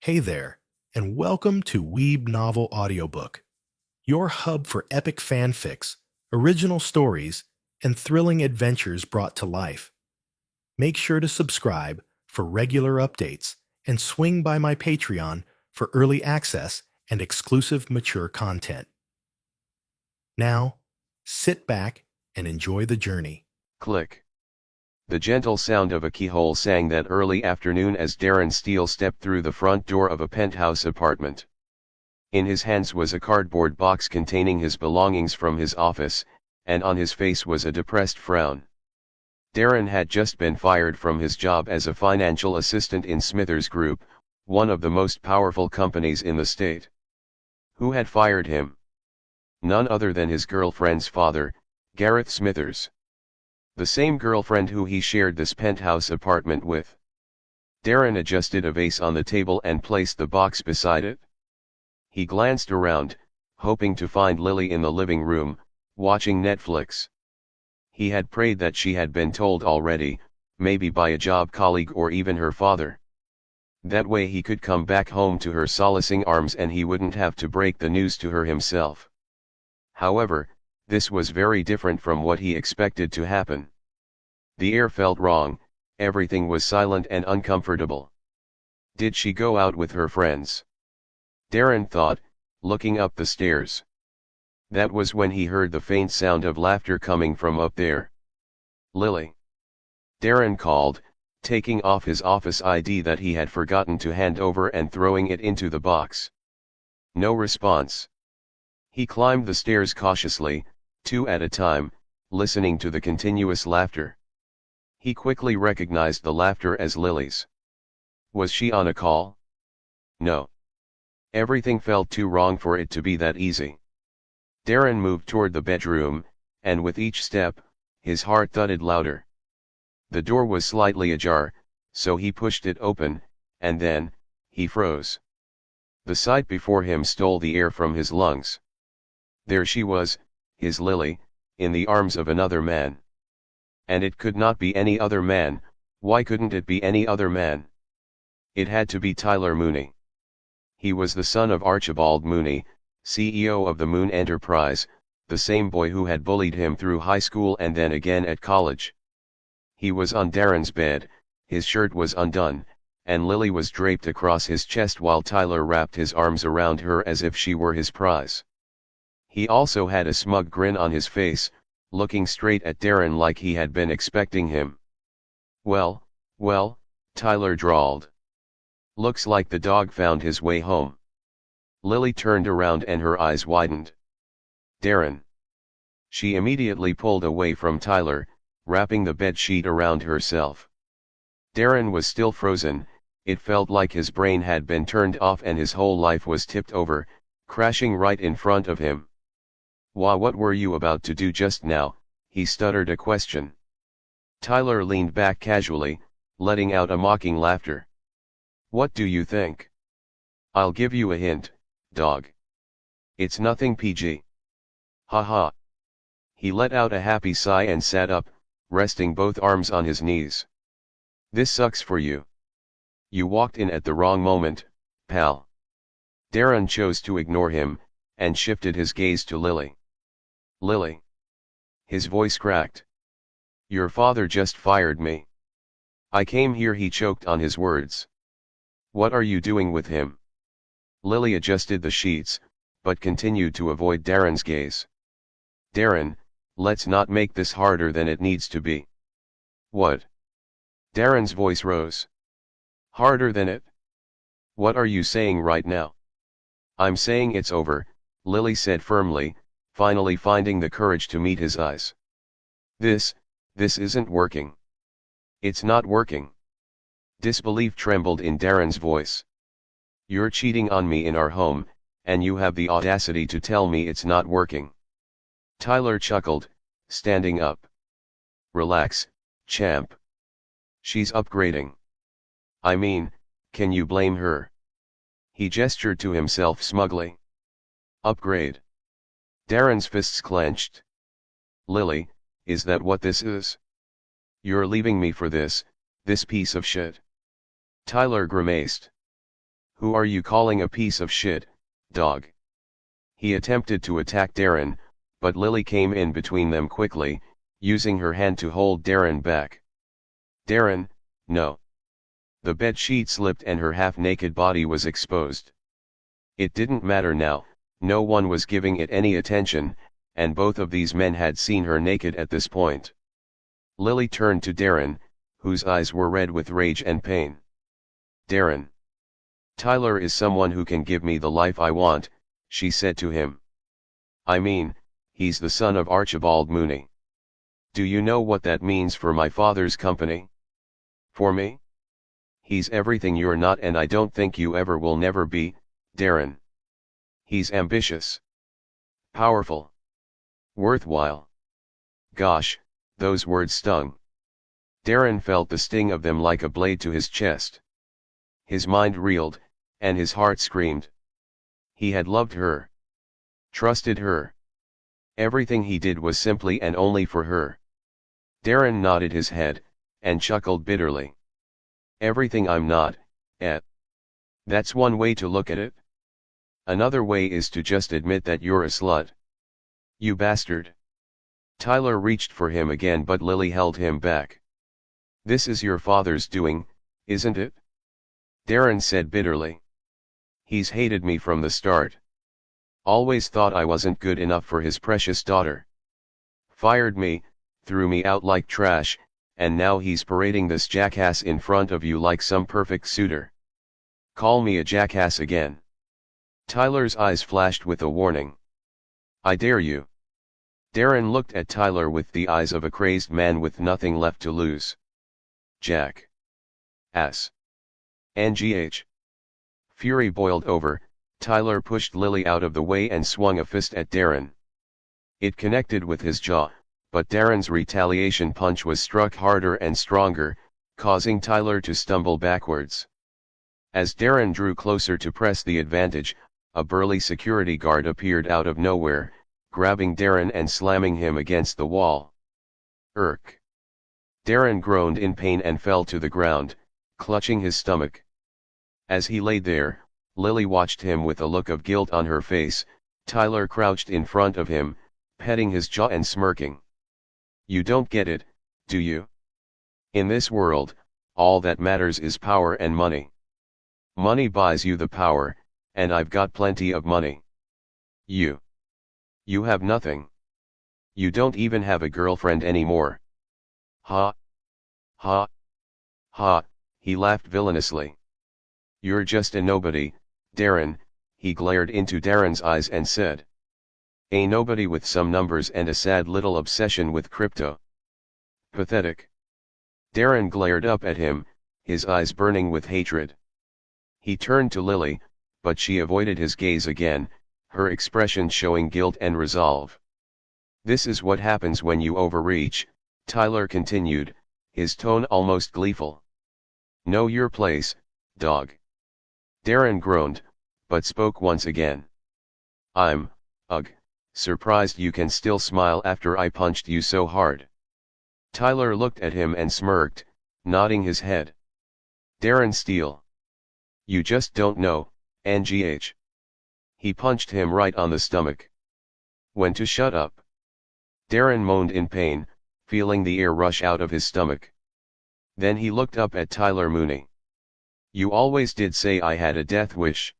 Hey there, and welcome to Weeb Novel Audiobook, your hub for epic fanfics, original stories, and thrilling adventures brought to life. Make sure to subscribe for regular updates and swing by my Patreon for early access and exclusive mature content. Now, sit back and enjoy the journey. Click. The gentle sound of a keyhole sang that early afternoon as Darren Steele stepped through the front door of a penthouse apartment. In his hands was a cardboard box containing his belongings from his office, and on his face was a depressed frown. Darren had just been fired from his job as a financial assistant in Smithers Group, one of the most powerful companies in the state. Who had fired him? None other than his girlfriend's father, Gareth Smithers. The same girlfriend who he shared this penthouse apartment with. Darren adjusted a vase on the table and placed the box beside it. He glanced around, hoping to find Lily in the living room, watching Netflix. He had prayed that she had been told already, maybe by a job colleague or even her father. That way he could come back home to her solacing arms and he wouldn't have to break the news to her himself. However, this was very different from what he expected to happen. The air felt wrong, everything was silent and uncomfortable. Did she go out with her friends? Darren thought, looking up the stairs. That was when he heard the faint sound of laughter coming from up there. Lily. Darren called, taking off his office ID that he had forgotten to hand over and throwing it into the box. No response. He climbed the stairs cautiously, two at a time, listening to the continuous laughter. He quickly recognized the laughter as Lily's. Was she on a call? No. Everything felt too wrong for it to be that easy. Darren moved toward the bedroom, and with each step, his heart thudded louder. The door was slightly ajar, so he pushed it open, and then, he froze. The sight before him stole the air from his lungs. There she was, his Lily, in the arms of another man. And it could not be any other man. Why couldn't it be any other man? It had to be Tyler Mooney. He was the son of Archibald Mooney, CEO of the Moon Enterprise, the same boy who had bullied him through high school and then again at college. He was on Darren's bed, his shirt was undone, and Lily was draped across his chest while Tyler wrapped his arms around her as if she were his prize. He also had a smug grin on his face, looking straight at Darren like he had been expecting him. Well, Tyler drawled. Looks like the dog found his way home. Lily turned around and her eyes widened. Darren. She immediately pulled away from Tyler, wrapping the bedsheet around herself. Darren was still frozen, it felt like his brain had been turned off and his whole life was tipped over, crashing right in front of him. What were you about to do just now? He stuttered a question. Tyler leaned back casually, letting out a mocking laughter. What do you think? I'll give you a hint, dog. It's nothing PG. Ha ha. He let out a happy sigh and sat up, resting both arms on his knees. This sucks for you. You walked in at the wrong moment, pal. Darren chose to ignore him, and shifted his gaze to Lily. Lily. His voice cracked. Your father just fired me. I came here. He choked on his words. What are you doing with him? Lily adjusted the sheets, but continued to avoid Darren's gaze. Darren, let's not make this harder than it needs to be. What? Darren's voice rose. Harder than it? What are you saying right now? I'm saying it's over, Lily said firmly, finally finding the courage to meet his eyes. This isn't working. It's not working. Disbelief trembled in Darren's voice. You're cheating on me in our home, and you have the audacity to tell me it's not working. Tyler chuckled, standing up. Relax, champ. She's upgrading. I mean, can you blame her? He gestured to himself smugly. Upgrade. Darren's fists clenched. Lily, is that what this is? You're leaving me for this piece of shit. Tyler grimaced. Who are you calling a piece of shit, dog? He attempted to attack Darren, but Lily came in between them quickly, using her hand to hold Darren back. Darren, no. The bed sheet slipped and her half-naked body was exposed. It didn't matter now, no one was giving it any attention, and both of these men had seen her naked at this point. Lily turned to Darren, whose eyes were red with rage and pain. Darren. Tyler is someone who can give me the life I want, she said to him. I mean, he's the son of Archibald Mooney. Do you know what that means for my father's company? For me? He's everything you're not and I don't think you ever will never be, Darren. He's ambitious. Powerful. Worthwhile. Gosh, those words stung. Darren felt the sting of them like a blade to his chest. His mind reeled, and his heart screamed. He had loved her. Trusted her. Everything he did was simply and only for her. Darren nodded his head, and chuckled bitterly. Everything I'm not, eh? That's one way to look at it. Another way is to just admit that you're a slut. You bastard. Tyler reached for him again but Lily held him back. This is your father's doing, isn't it? Darren said bitterly. He's hated me from the start. Always thought I wasn't good enough for his precious daughter. Fired me, threw me out like trash, and now he's parading this jackass in front of you like some perfect suitor. Call me a jackass again. Tyler's eyes flashed with a warning. I dare you. Darren looked at Tyler with the eyes of a crazed man with nothing left to lose. Jack. Ass. NGH. Fury boiled over, Tyler pushed Lily out of the way and swung a fist at Darren. It connected with his jaw, but Darren's retaliation punch was struck harder and stronger, causing Tyler to stumble backwards. As Darren drew closer to press the advantage, a burly security guard appeared out of nowhere, grabbing Darren and slamming him against the wall. Irk. Darren groaned in pain and fell to the ground, clutching his stomach. As he lay there, Lily watched him with a look of guilt on her face. Tyler crouched in front of him, petting his jaw and smirking. You don't get it, do you? In this world, all that matters is power and money. Money buys you the power, and I've got plenty of money. You have nothing. You don't even have a girlfriend anymore. Ha. Ha. Ha, he laughed villainously. You're just a nobody, Darren, he glared into Darren's eyes and said. A nobody with some numbers and a sad little obsession with crypto. Pathetic. Darren glared up at him, his eyes burning with hatred. He turned to Lily, but she avoided his gaze again, her expression showing guilt and resolve. This is what happens when you overreach, Tyler continued, his tone almost gleeful. Know your place, dog. Darren groaned, but spoke once again. I'm, surprised you can still smile after I punched you so hard. Tyler looked at him and smirked, nodding his head. Darren Steele. You just don't know, NGH. He punched him right on the stomach. When to shut up. Darren moaned in pain, feeling the air rush out of his stomach. Then he looked up at Tyler Mooney. You always did say I had a death wish.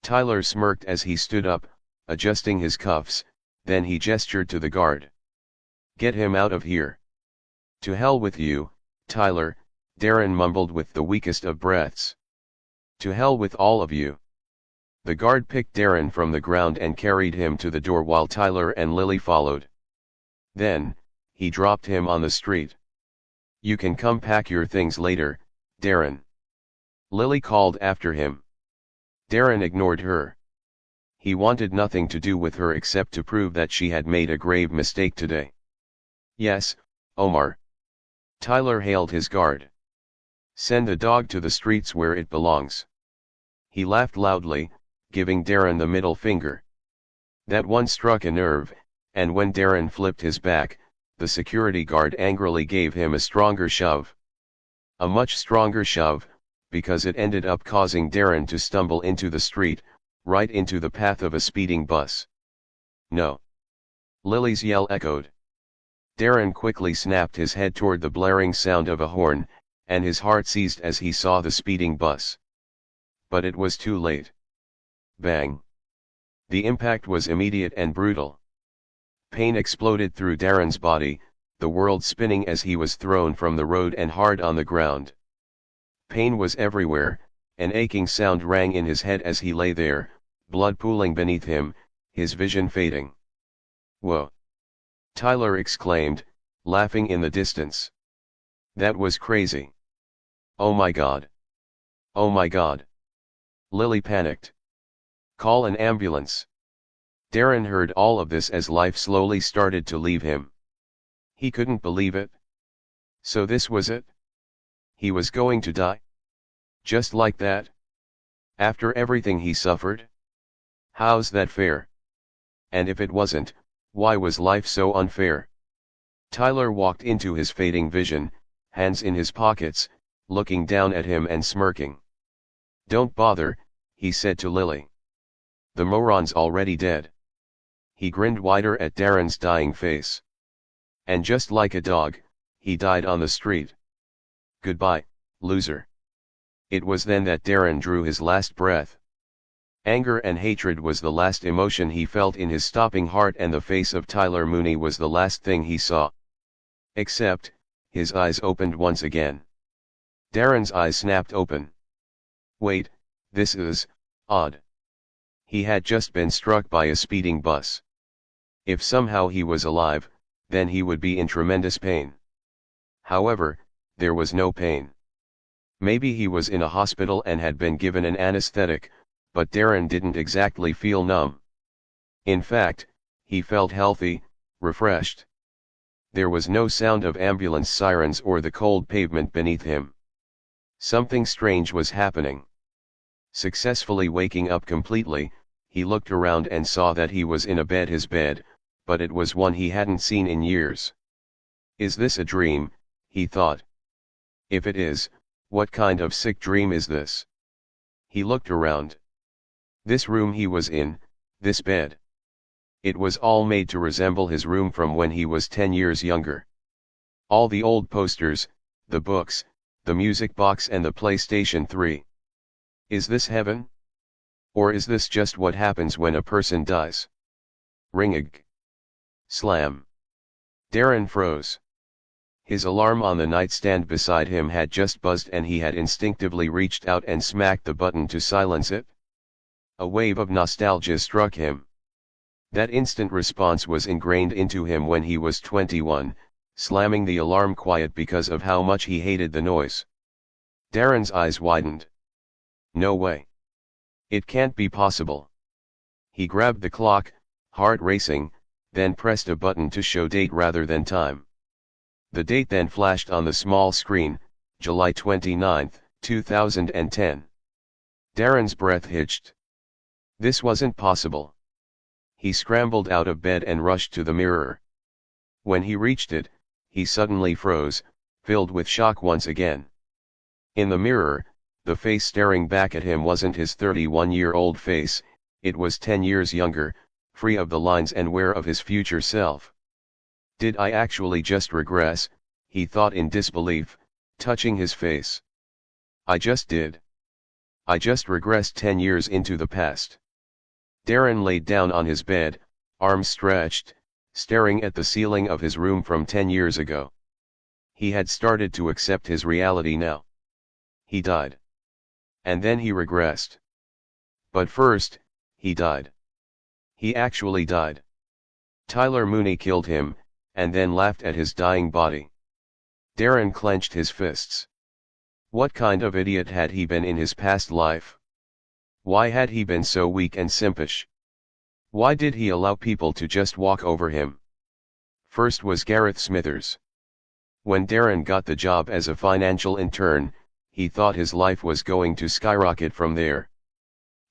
Tyler smirked as he stood up, adjusting his cuffs, then he gestured to the guard. Get him out of here. To hell with you, Tyler, Darren mumbled with the weakest of breaths. To hell with all of you. The guard picked Darren from the ground and carried him to the door while Tyler and Lily followed. Then, he dropped him on the street. You can come pack your things later, Darren. Lily called after him. Darren ignored her. He wanted nothing to do with her except to prove that she had made a grave mistake today. Yes, Omar. Tyler hailed his guard. Send the dog to the streets where it belongs. He laughed loudly, giving Darren the middle finger. That one struck a nerve, and when Darren flipped his back, the security guard angrily gave him a stronger shove. A much stronger shove, because it ended up causing Darren to stumble into the street, right into the path of a speeding bus. No! Lily's yell echoed. Darren quickly snapped his head toward the blaring sound of a horn, and his heart seized as he saw the speeding bus. But it was too late. Bang! The impact was immediate and brutal. Pain exploded through Darren's body, the world spinning as he was thrown from the road and hard on the ground. Pain was everywhere, an aching sound rang in his head as he lay there, blood pooling beneath him, his vision fading. "Whoa!" Tyler exclaimed, laughing in the distance. "That was crazy. Oh my God. Oh my God." Lily panicked. "Call an ambulance." Darren heard all of this as life slowly started to leave him. He couldn't believe it. So this was it? He was going to die? Just like that? After everything he suffered? How's that fair? And if it wasn't, why was life so unfair? Tyler walked into his fading vision, hands in his pockets, looking down at him and smirking. "Don't bother," he said to Lily. "The moron's already dead." He grinned wider at Darren's dying face. "And just like a dog, he died on the street. Goodbye, loser." It was then that Darren drew his last breath. Anger and hatred was the last emotion he felt in his stopping heart, and the face of Tyler Mooney was the last thing he saw. Except, his eyes opened once again. Darren's eyes snapped open. Wait, this is odd. He had just been struck by a speeding bus. If somehow he was alive, then he would be in tremendous pain. However, there was no pain. Maybe he was in a hospital and had been given an anesthetic, but Darren didn't exactly feel numb. In fact, he felt healthy, refreshed. There was no sound of ambulance sirens or the cold pavement beneath him. Something strange was happening. Successfully waking up completely, he looked around and saw that he was in a bed, his bed, but it was one he hadn't seen in years. "Is this a dream?" he thought. "If it is, what kind of sick dream is this?" He looked around. This room he was in, this bed. It was all made to resemble his room from when he was 10 years younger. All the old posters, the books, the music box and the PlayStation 3. Is this heaven? Or is this just what happens when a person dies? Ring-ag. Slam. Darren froze. His alarm on the nightstand beside him had just buzzed and he had instinctively reached out and smacked the button to silence it. A wave of nostalgia struck him. That instant response was ingrained into him when he was 21, slamming the alarm quiet because of how much he hated the noise. Darren's eyes widened. No way. It can't be possible. He grabbed the clock, heart racing, then pressed a button to show date rather than time. The date then flashed on the small screen, July 29, 2010. Darren's breath hitched. This wasn't possible. He scrambled out of bed and rushed to the mirror. When he reached it, he suddenly froze, filled with shock once again. In the mirror, the face staring back at him wasn't his 31-year-old face, it was 10 years younger, free of the lines and wear of his future self. Did I actually just regress? He thought in disbelief, touching his face. I just did. I just regressed 10 years into the past. Darren laid down on his bed, arms stretched, staring at the ceiling of his room from 10 years ago. He had started to accept his reality now. He died. And then he regressed. But first, he died. He actually died. Tyler Mooney killed him, and then laughed at his dying body. Darren clenched his fists. What kind of idiot had he been in his past life? Why had he been so weak and simpish? Why did he allow people to just walk over him? First was Gareth Smithers. When Darren got the job as a financial intern, he thought his life was going to skyrocket from there.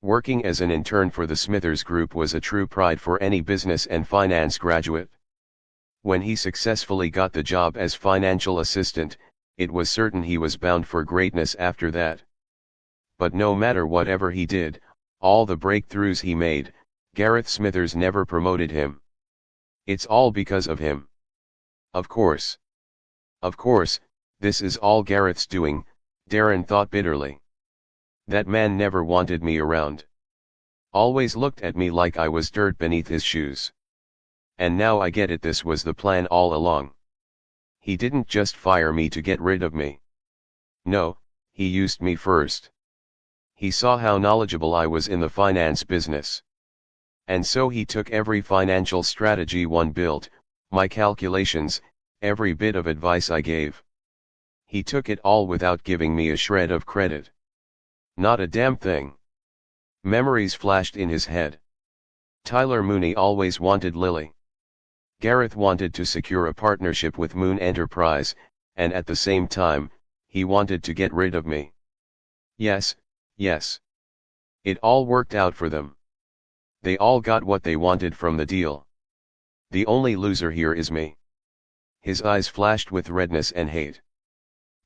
Working as an intern for the Smithers Group was a true pride for any business and finance graduate. When he successfully got the job as financial assistant, it was certain he was bound for greatness after that. but no matter whatever he did, all the breakthroughs he made, Gareth Smithers never promoted him. It's all because of him. Of course. Of course, this is all Gareth's doing, Darren thought bitterly. That man never wanted me around. Always looked at me like I was dirt beneath his shoes. And now I get it, this was the plan all along. He didn't just fire me to get rid of me. No, he used me first. He saw how knowledgeable I was in the finance business. And so he took every financial strategy one built, my calculations, every bit of advice I gave. He took it all without giving me a shred of credit. Not a damn thing. Memories flashed in his head. Tyler Mooney always wanted Lily. Gareth wanted to secure a partnership with Moon Enterprise, and at the same time, he wanted to get rid of me. Yes, yes. It all worked out for them. They all got what they wanted from the deal. The only loser here is me. His eyes flashed with redness and hate.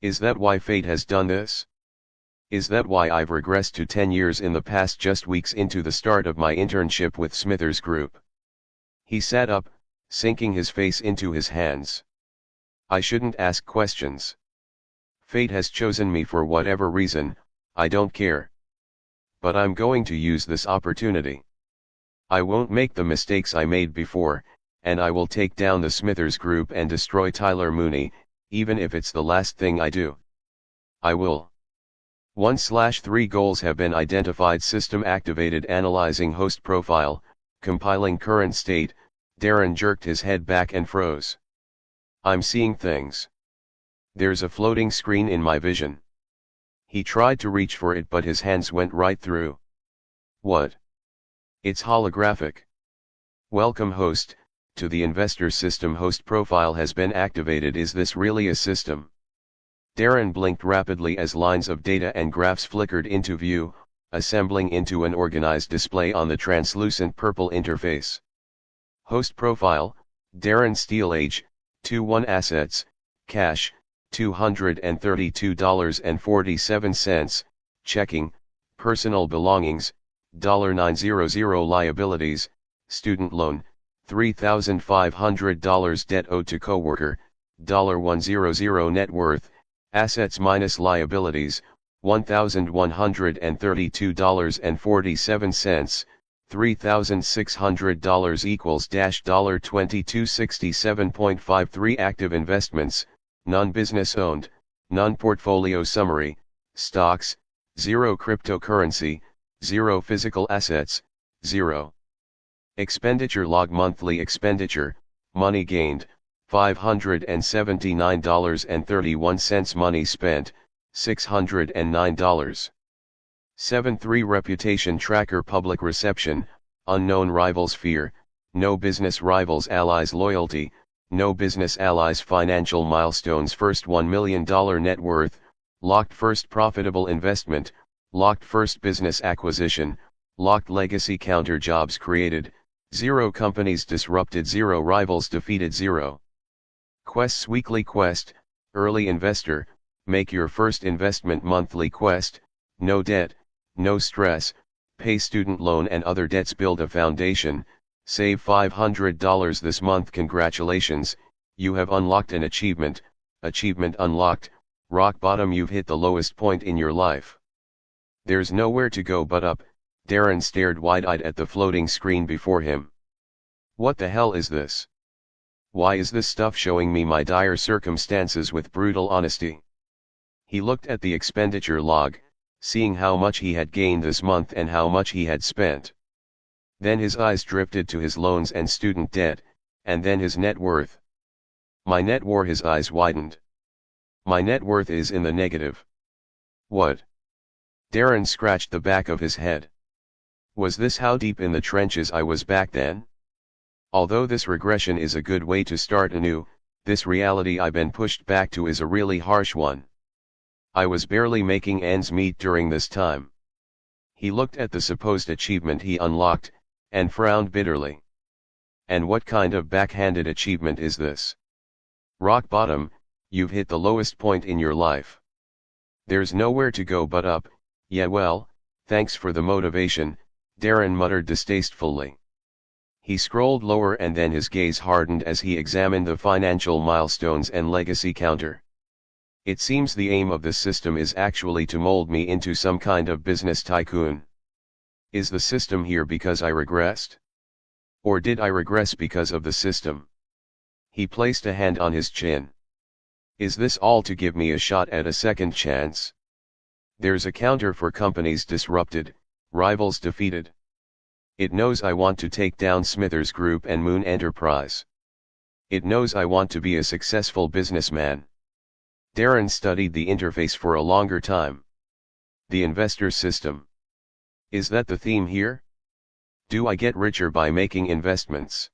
Is that why fate has done this? Is that why I've regressed to 10 years in the past, just weeks into the start of my internship with Smithers Group? He sat up, sinking his face into his hands. I shouldn't ask questions. Fate has chosen me for whatever reason, I don't care. But I'm going to use this opportunity. I won't make the mistakes I made before, and I will take down the Smithers Group and destroy Tyler Mooney, even if it's the last thing I do. I will. 1/3 goals have been identified. System activated. Analyzing host profile, compiling current state. Darren jerked his head back and froze. I'm seeing things. There's a floating screen in my vision. He tried to reach for it, but his hands went right through. What? It's holographic. Welcome host, to the investor system. Host profile has been activated. Is this really a system? Darren blinked rapidly as lines of data and graphs flickered into view, assembling into an organized display on the translucent purple interface. Host profile, Darren Steele. Age, 21. Assets, cash, $232.47, checking, personal belongings, $900. Liabilities, student loan, $3,500. Debt owed to coworker, $100. Net worth, assets minus liabilities, $1,132.47, $3,600 equals $2267.53. Active investments, non-business owned, non-portfolio. Summary, stocks, 0. Cryptocurrency, 0. Physical assets, 0. Expenditure log. Monthly expenditure, money gained, $579.31. Money spent, $609. 7. Reputation tracker. Public reception, unknown rivals. Fear, no business rivals. Allies. Loyalty, no business allies. Financial milestones. First $1 million net worth, locked. First profitable investment, locked. First business acquisition, locked. Legacy counter. Jobs created, 0. Companies disrupted, 0. Rivals defeated, 0. Quests. Weekly quest, early investor, make your first investment. Monthly quest, no debt, no stress, pay student loan and other debts. Build a foundation, save $500 this month. Congratulations, you have unlocked an achievement. Achievement unlocked, rock bottom. You've hit the lowest point in your life. There's nowhere to go but up. Darren stared wide-eyed at the floating screen before him. What the hell is this? Why is this stuff showing me my dire circumstances with brutal honesty? He looked at the expenditure log, seeing how much he had gained this month and how much he had spent. Then his eyes drifted to his loans and student debt, and then his net worth. My net worth. His eyes widened. My net worth is in the negative. What? Darren scratched the back of his head. Was this how deep in the trenches I was back then? Although this regression is a good way to start anew, this reality I've been pushed back to is a really harsh one. I was barely making ends meet during this time. He looked at the supposed achievement he unlocked, and frowned bitterly. And what kind of backhanded achievement is this? Rock bottom, you've hit the lowest point in your life. There's nowhere to go but up, Yeah well, thanks for the motivation, Darren muttered distastefully. He scrolled lower and then his gaze hardened as he examined the financial milestones and legacy counter. It seems the aim of this system is actually to mold me into some kind of business tycoon. Is the system here because I regressed? Or did I regress because of the system? He placed a hand on his chin. Is this all to give me a shot at a second chance? There's a counter for companies disrupted, rivals defeated. It knows I want to take down Smithers Group and Moon Enterprise. It knows I want to be a successful businessman. Darren studied the interface for a longer time. The investor system. Is that the theme here? Do I get richer by making investments?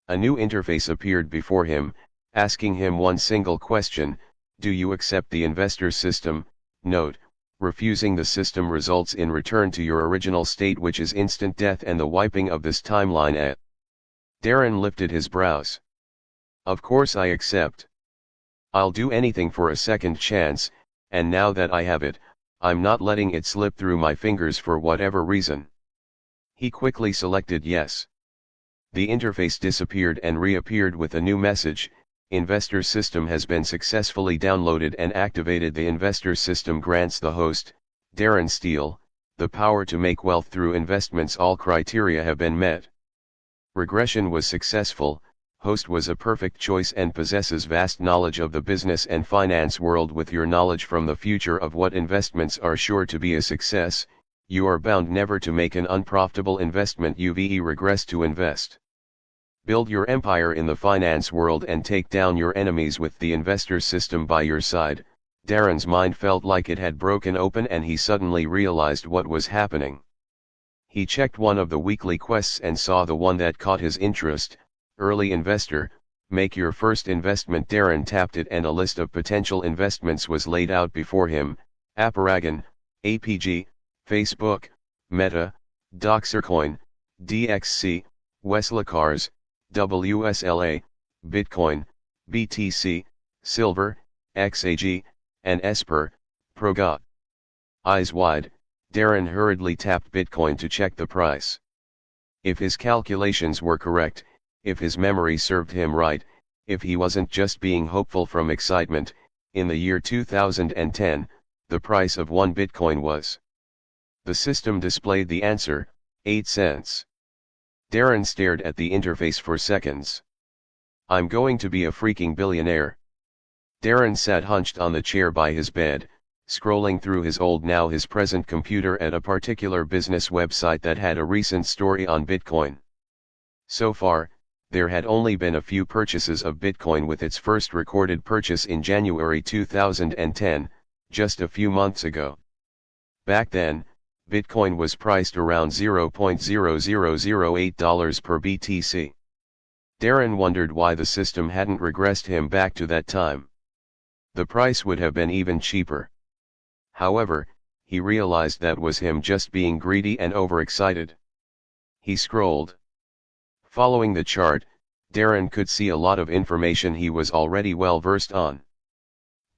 A new interface appeared before him, asking him one single question: do you accept the investor system? Note: refusing the system results in return to your original state, which is instant death and the wiping of this timeline. Darren lifted his brows. Of course I accept. I'll do anything for a second chance, and now that I have it, I'm not letting it slip through my fingers for whatever reason. He quickly selected yes. The interface disappeared and reappeared with a new message: Investor system has been successfully downloaded and activated. The investor system grants the host, Darren Steele, the power to make wealth through investments. All criteria have been met. Regression was successful. Host was a perfect choice and possesses vast knowledge of the business and finance world. With your knowledge from the future of what investments are sure to be a success, you are bound never to make an unprofitable investment. UVE regress to invest. Build your empire in the finance world and take down your enemies with the investor system by your side. Darren's mind felt like it had broken open and he suddenly realized what was happening. He checked one of the weekly quests and saw the one that caught his interest: Early Investor, make your first investment. Darren tapped it and a list of potential investments was laid out before him: Aparagon, APG, Facebook, Meta, Doxercoin, DXC, Wesla Cars, WSLA, Bitcoin, BTC, Silver, XAG, and Esper, Progot. Eyes wide, Darren hurriedly tapped Bitcoin to check the price. If his calculations were correct, if his memory served him right, if he wasn't just being hopeful from excitement, in the year 2010, the price of one Bitcoin was. The system displayed the answer, 8 cents. Darren stared at the interface for seconds. I'm going to be a freaking billionaire. Darren sat hunched on the chair by his bed, scrolling through his old, now his present computer at a particular business website that had a recent story on Bitcoin. So far, there had only been a few purchases of Bitcoin, with its first recorded purchase in January 2010, just a few months ago. Back then, Bitcoin was priced around $0.0008 per BTC. Darren wondered why the system hadn't regressed him back to that time. The price would have been even cheaper. However, he realized that was him just being greedy and overexcited. He scrolled. Following the chart, Darren could see a lot of information he was already well versed on.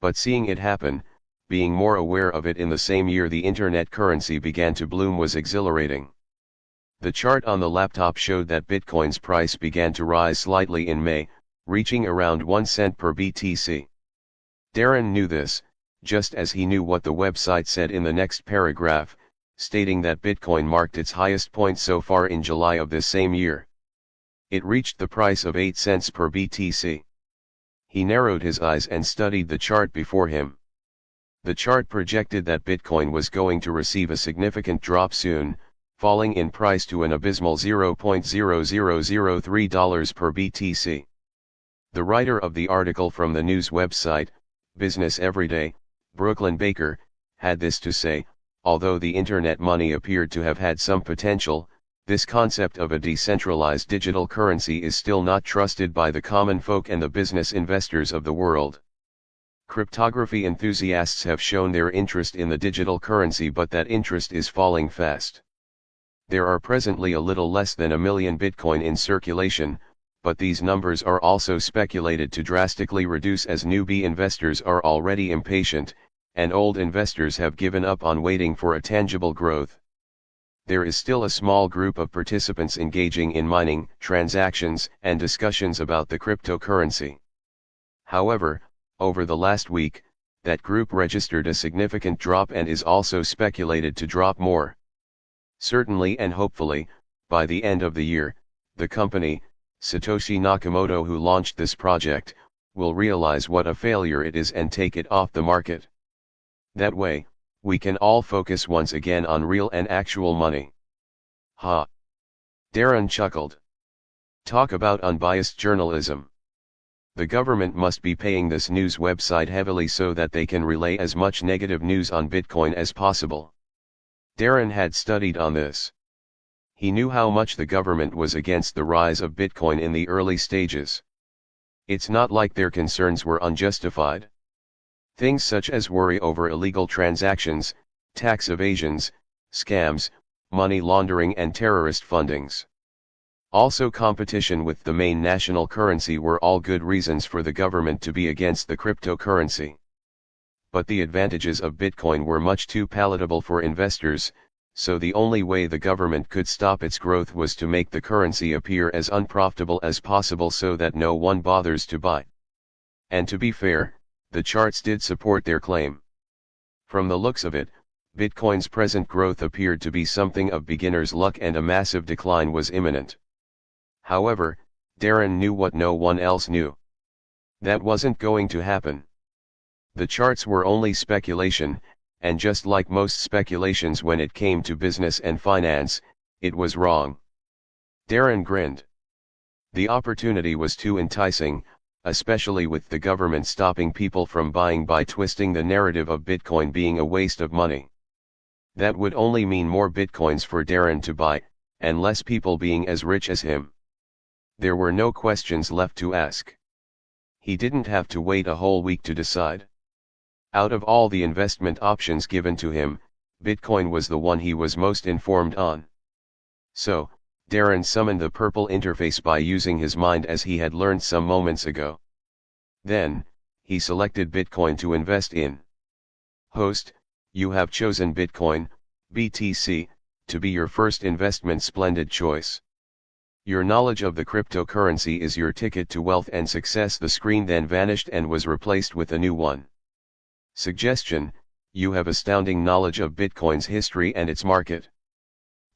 But seeing it happen, being more aware of it in the same year the internet currency began to bloom, was exhilarating. The chart on the laptop showed that Bitcoin's price began to rise slightly in May, reaching around 1 cent per BTC. Darren knew this, just as he knew what the website said in the next paragraph, stating that Bitcoin marked its highest point so far in July of this same year. It reached the price of 8 cents per BTC. He narrowed his eyes and studied the chart before him. The chart projected that Bitcoin was going to receive a significant drop soon, falling in price to an abysmal $0.0003 per BTC. The writer of the article from the news website, Business Everyday, Brooklyn Baker, had this to say: although the internet money appeared to have had some potential, this concept of a decentralized digital currency is still not trusted by the common folk and the business investors of the world. Cryptography enthusiasts have shown their interest in the digital currency, but that interest is falling fast. There are presently a little less than 1 million Bitcoin in circulation, but these numbers are also speculated to drastically reduce as newbie investors are already impatient, and old investors have given up on waiting for a tangible growth. There is still a small group of participants engaging in mining, transactions, and discussions about the cryptocurrency. However, over the last week, that group registered a significant drop and is also speculated to drop more. Certainly and hopefully, by the end of the year, the company, Satoshi Nakamoto, who launched this project, will realize what a failure it is and take it off the market. That way, we can all focus once again on real and actual money. Ha! Darren chuckled. Talk about unbiased journalism. The government must be paying this news website heavily so that they can relay as much negative news on Bitcoin as possible. Darren had studied on this. He knew how much the government was against the rise of Bitcoin in the early stages. It's not like their concerns were unjustified. Things such as worry over illegal transactions, tax evasions, scams, money laundering and terrorist fundings. Also competition with the main national currency were all good reasons for the government to be against the cryptocurrency. But the advantages of Bitcoin were much too palatable for investors, so the only way the government could stop its growth was to make the currency appear as unprofitable as possible so that no one bothers to buy. And to be fair, the charts did support their claim. From the looks of it, Bitcoin's present growth appeared to be something of beginner's luck and a massive decline was imminent. However, Darren knew what no one else knew. That wasn't going to happen. The charts were only speculation, and just like most speculations when it came to business and finance, it was wrong. Darren grinned. The opportunity was too enticing, especially with the government stopping people from buying by twisting the narrative of Bitcoin being a waste of money. That would only mean more Bitcoins for Darren to buy, and less people being as rich as him. There were no questions left to ask. He didn't have to wait a whole week to decide. Out of all the investment options given to him, Bitcoin was the one he was most informed on. So, Darren summoned the purple interface by using his mind as he had learned some moments ago. Then, he selected Bitcoin to invest in. Host, you have chosen Bitcoin, BTC, to be your first investment. Splendid choice. Your knowledge of the cryptocurrency is your ticket to wealth and success. The screen then vanished and was replaced with a new one. Suggestion, you have astounding knowledge of Bitcoin's history and its market.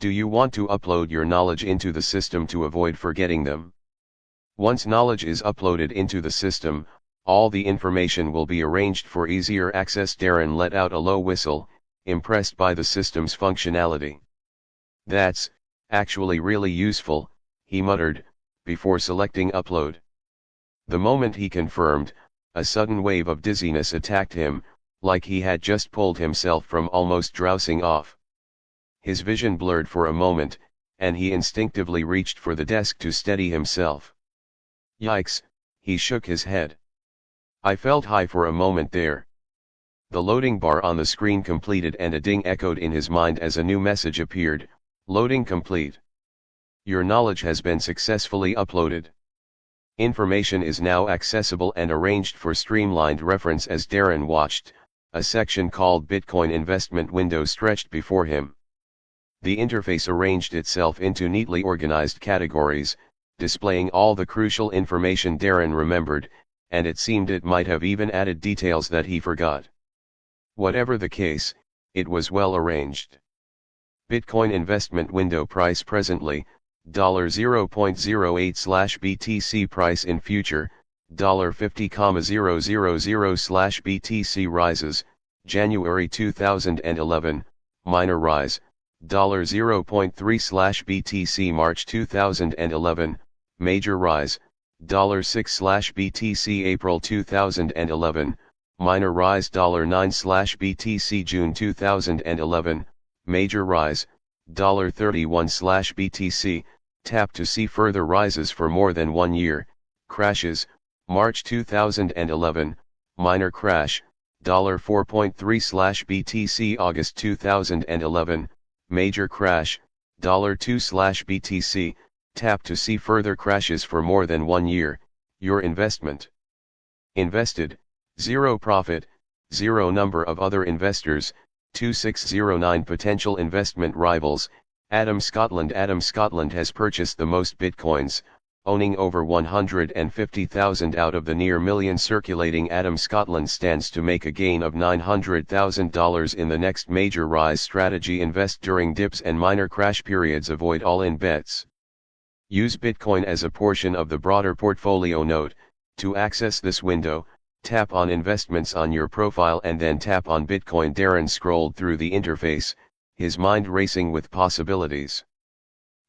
Do you want to upload your knowledge into the system to avoid forgetting them? Once knowledge is uploaded into the system, all the information will be arranged for easier access. Darren let out a low whistle, impressed by the system's functionality. That's actually really useful, he muttered, before selecting upload. The moment he confirmed, a sudden wave of dizziness attacked him, like he had just pulled himself from almost drowsing off. His vision blurred for a moment, and he instinctively reached for the desk to steady himself. Yikes, he shook his head. I felt high for a moment there. The loading bar on the screen completed and a ding echoed in his mind as a new message appeared, loading complete. Your knowledge has been successfully uploaded. Information is now accessible and arranged for streamlined reference. As Darren watched, a section called Bitcoin Investment window stretched before him. The interface arranged itself into neatly organized categories, displaying all the crucial information Darren remembered, and it seemed it might have even added details that he forgot. Whatever the case, it was well arranged. Bitcoin investment window price presently, $0.08/BTC price in future, $50,000/BTC rises, January 2011, minor rise, $0.3/BTC March 2011, major rise, $6/BTC April 2011, minor rise, $9/BTC June 2011, major rise, $31/BTC, tap to see further rises for more than 1 year, crashes, March 2011, minor crash, $4.3/BTC August 2011, major crash, $2/BTC, tap to see further crashes for more than 1 year, your investment. Invested, 0 profit, 0 number of other investors, 2609 potential investment rivals. Adam Scotland has purchased the most bitcoins, owning over 150,000 out of the near million circulating. Adam Scotland stands to make a gain of $900,000 in the next major rise strategy. Invest during dips and minor crash periods. Avoid all-in bets. Use Bitcoin as a portion of the broader portfolio. Note, to access this window, tap on Investments on your profile and then tap on Bitcoin. Darren scrolled through the interface, his mind racing with possibilities.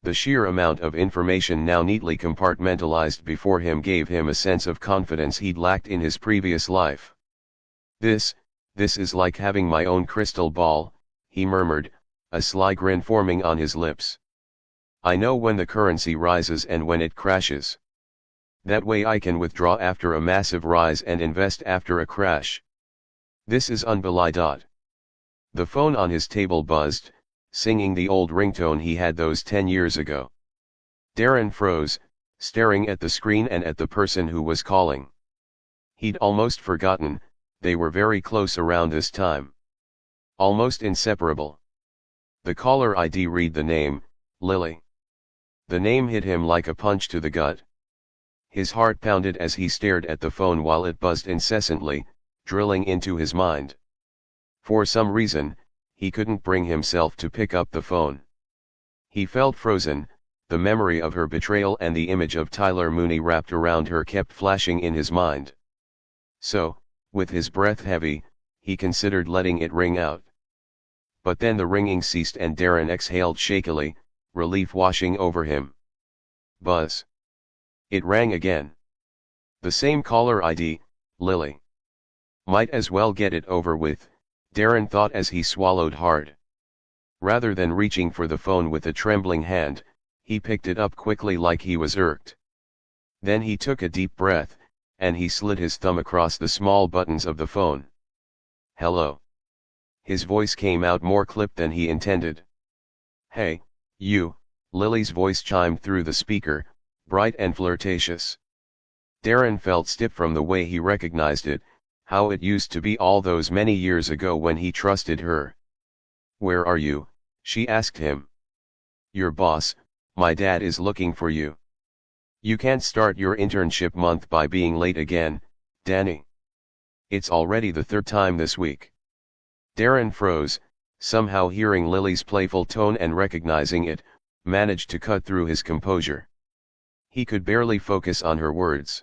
The sheer amount of information now neatly compartmentalized before him gave him a sense of confidence he'd lacked in his previous life. This is like having my own crystal ball, he murmured, a sly grin forming on his lips. I know when the currency rises and when it crashes. That way I can withdraw after a massive rise and invest after a crash. This is unbelievable. The phone on his table buzzed, singing the old ringtone he had those 10 years ago. Darren froze, staring at the screen and at the person who was calling. He'd almost forgotten, they were very close around this time. Almost inseparable. The caller ID read the name, Lily. The name hit him like a punch to the gut. His heart pounded as he stared at the phone while it buzzed incessantly, drilling into his mind. For some reason, he couldn't bring himself to pick up the phone. He felt frozen, the memory of her betrayal and the image of Tyler Mooney wrapped around her kept flashing in his mind. So, with his breath heavy, he considered letting it ring out. But then the ringing ceased and Darren exhaled shakily, relief washing over him. Buzz. It rang again. The same caller ID, Lily. Might as well get it over with, Darren thought as he swallowed hard. Rather than reaching for the phone with a trembling hand, he picked it up quickly like he was irked. Then he took a deep breath, and he slid his thumb across the small buttons of the phone. Hello. His voice came out more clipped than he intended. Hey, you, Lily's voice chimed through the speaker, bright and flirtatious. Darren felt stiff from the way he recognized it, how it used to be all those many years ago when he trusted her. Where are you? She asked him. Your boss, my dad is looking for you. You can't start your internship month by being late again, Danny. It's already the third time this week. Darren froze, somehow hearing Lily's playful tone and recognizing it, managed to cut through his composure. He could barely focus on her words.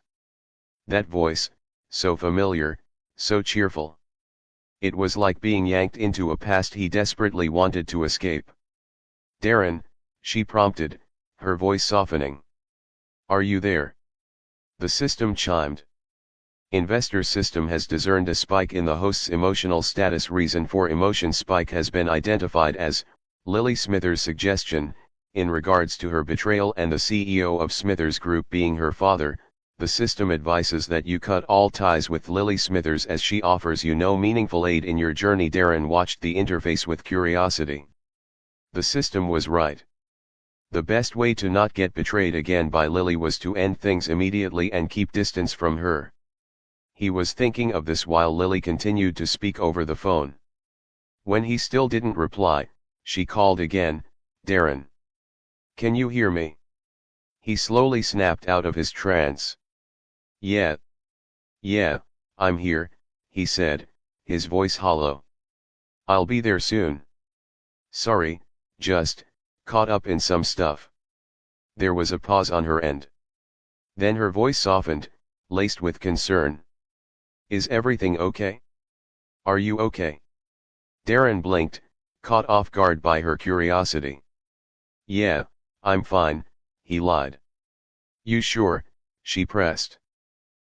That voice, so familiar, so cheerful. It was like being yanked into a past he desperately wanted to escape. Darren, she prompted, her voice softening. Are you there? The system chimed. Investor system has discerned a spike in the host's emotional status. Reason for emotion spike has been identified as, Lily Smithers' suggestion, in regards to her betrayal and the CEO of Smithers Group being her father. The system advises that you cut all ties with Lily Smithers as she offers you no meaningful aid in your journey. Darren watched the interface with curiosity. The system was right. The best way to not get betrayed again by Lily was to end things immediately and keep distance from her. He was thinking of this while Lily continued to speak over the phone. When he still didn't reply, she called again, Darren. Can you hear me? He slowly snapped out of his trance. Yeah, I'm here, he said, his voice hollow. I'll be there soon. Sorry, just caught up in some stuff. There was a pause on her end. Then her voice softened, laced with concern. Is everything okay? Are you okay? Darren blinked, caught off guard by her curiosity. Yeah, I'm fine, he lied. You sure? She pressed.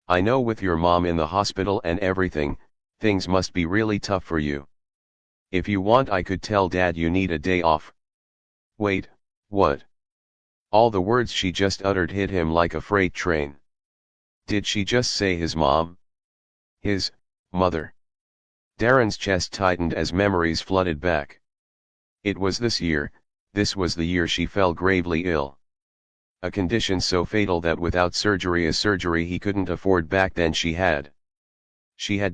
I know with your mom in the hospital and everything, things must be really tough for you. If you want I could tell Dad you need a day off. Wait, what? All the words she just uttered hit him like a freight train. Did she just say his mom? His mother. Darren's chest tightened as memories flooded back. It was this year, this was the year she fell gravely ill. A condition so fatal that without surgery, a surgery he couldn't afford back then, she had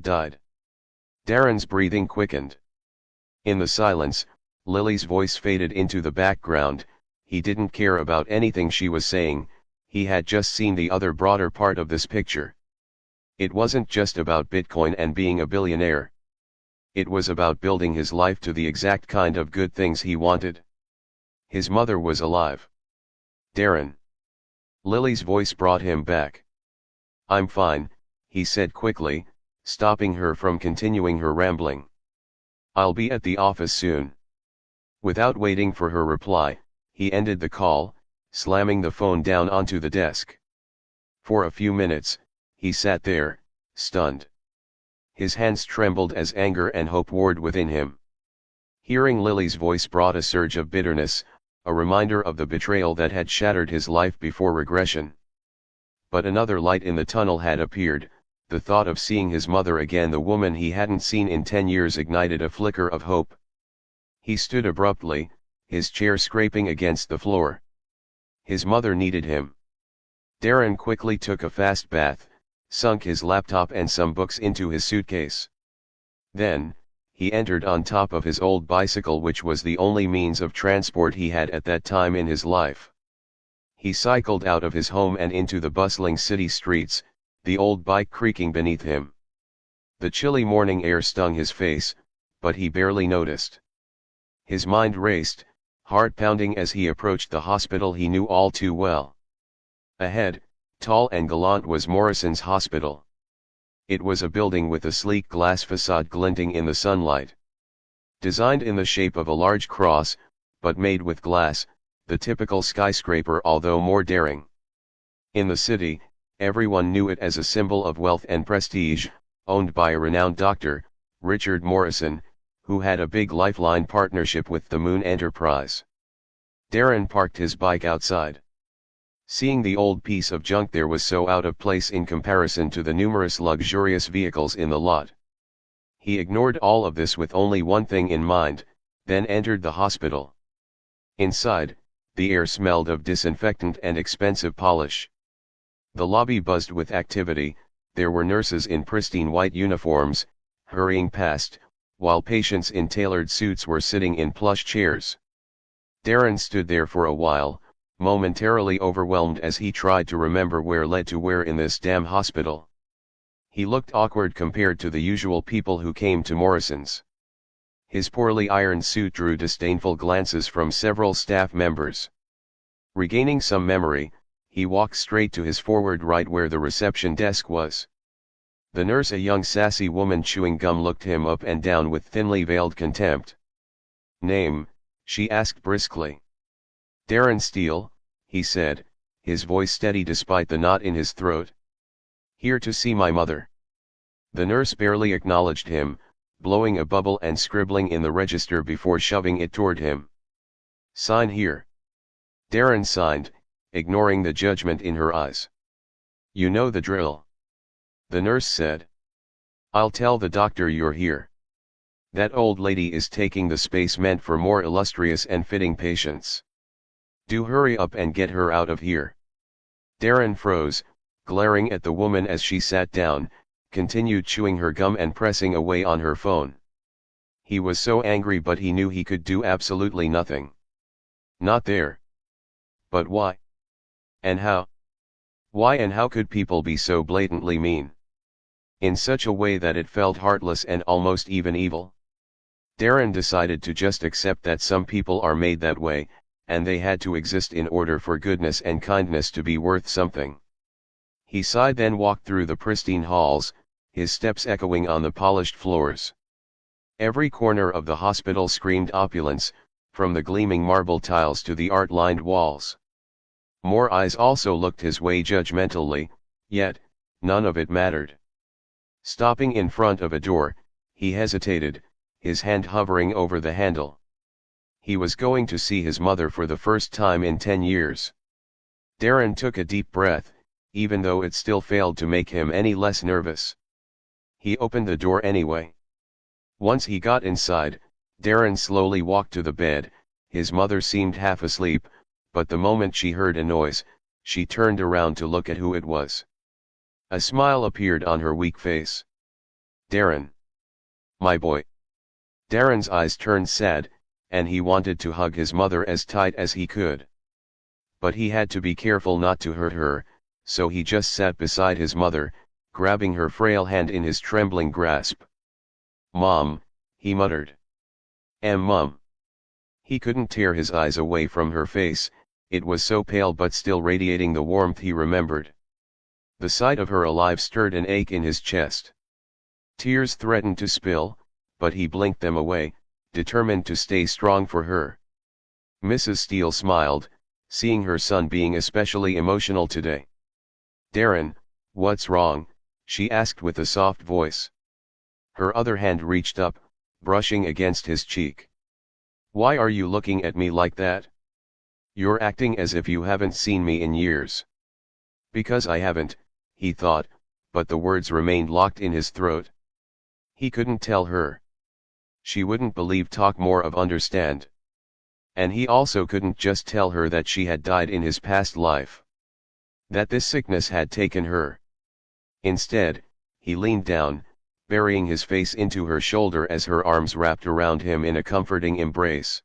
died. Darren's breathing quickened. In the silence, Lily's voice faded into the background. He didn't care about anything she was saying, he had just seen the other broader part of this picture. It wasn't just about Bitcoin and being a billionaire. It was about building his life to the exact kind of good things he wanted. His mother was alive. Darren. Lily's voice brought him back. I'm fine, he said quickly, stopping her from continuing her rambling. I'll be at the office soon. Without waiting for her reply, he ended the call, slamming the phone down onto the desk. For a few minutes, he sat there, stunned. His hands trembled as anger and hope warred within him. Hearing Lily's voice brought a surge of bitterness, a reminder of the betrayal that had shattered his life before regression. But another light in the tunnel had appeared. The thought of seeing his mother again, the woman he hadn't seen in 10 years, ignited a flicker of hope. He stood abruptly, his chair scraping against the floor. His mother needed him. Darren quickly took a fast bath, sunk his laptop and some books into his suitcase. Then, he entered on top of his old bicycle, which was the only means of transport he had at that time in his life. He cycled out of his home and into the bustling city streets, the old bike creaking beneath him. The chilly morning air stung his face, but he barely noticed. His mind raced, heart pounding as he approached the hospital he knew all too well. Ahead, tall and gallant, was Morrison's hospital. It was a building with a sleek glass facade glinting in the sunlight. Designed in the shape of a large cross, but made with glass, the typical skyscraper, although more daring. In the city, everyone knew it as a symbol of wealth and prestige, owned by a renowned doctor, Richard Morrison, who had a big lifeline partnership with the Moon Enterprise. Darren parked his bike outside. Seeing the old piece of junk there was so out of place in comparison to the numerous luxurious vehicles in the lot. He ignored all of this with only one thing in mind, then entered the hospital. Inside, the air smelled of disinfectant and expensive polish. The lobby buzzed with activity. There were nurses in pristine white uniforms, hurrying past, while patients in tailored suits were sitting in plush chairs. Darren stood there for a while, momentarily overwhelmed as he tried to remember where led to where in this damn hospital. He looked awkward compared to the usual people who came to Morrison's. His poorly ironed suit drew disdainful glances from several staff members. Regaining some memory, he walked straight to his forward right where the reception desk was. The nurse, a young sassy woman chewing gum, looked him up and down with thinly veiled contempt. "Name?" she asked briskly. "Darren Steele," he said, his voice steady despite the knot in his throat. "Here to see my mother." The nurse barely acknowledged him, blowing a bubble and scribbling in the register before shoving it toward him. "Sign here." Darren signed, ignoring the judgment in her eyes. "You know the drill," the nurse said. "I'll tell the doctor you're here. That old lady is taking the space meant for more illustrious and fitting patients. Do hurry up and get her out of here." Darren froze, glaring at the woman as she sat down, continued chewing her gum and pressing away on her phone. He was so angry, but he knew he could do absolutely nothing. Not there. But why? And how? Why and how could people be so blatantly mean? In such a way that it felt heartless and almost even evil? Darren decided to just accept that some people are made that way, and they had to exist in order for goodness and kindness to be worth something. He sighed, then walked through the pristine halls, his steps echoing on the polished floors. Every corner of the hospital screamed opulence, from the gleaming marble tiles to the art-lined walls. More eyes also looked his way judgmentally, yet, none of it mattered. Stopping in front of a door, he hesitated, his hand hovering over the handle. He was going to see his mother for the first time in 10 years. Darren took a deep breath, even though it still failed to make him any less nervous. He opened the door anyway. Once he got inside, Darren slowly walked to the bed. His mother seemed half asleep, but the moment she heard a noise, she turned around to look at who it was. A smile appeared on her weak face. "Darren." my boy. Darren's eyes turned sad, and he wanted to hug his mother as tight as he could. But he had to be careful not to hurt her, so he just sat beside his mother, grabbing her frail hand in his trembling grasp. "Mom," he muttered. Mum." He couldn't tear his eyes away from her face, it was so pale but still radiating the warmth he remembered. The sight of her alive stirred an ache in his chest. Tears threatened to spill, but he blinked them away, determined to stay strong for her. Mrs. Steele smiled, seeing her son being especially emotional today. "Darren, what's wrong?" she asked with a soft voice. Her other hand reached up, brushing against his cheek. "Why are you looking at me like that? You're acting as if you haven't seen me in years." Because I haven't, he thought, but the words remained locked in his throat. He couldn't tell her. She wouldn't believe, talk more of, understand. And he also couldn't just tell her that she had died in his past life. That this sickness had taken her. Instead, he leaned down, burying his face into her shoulder as her arms wrapped around him in a comforting embrace.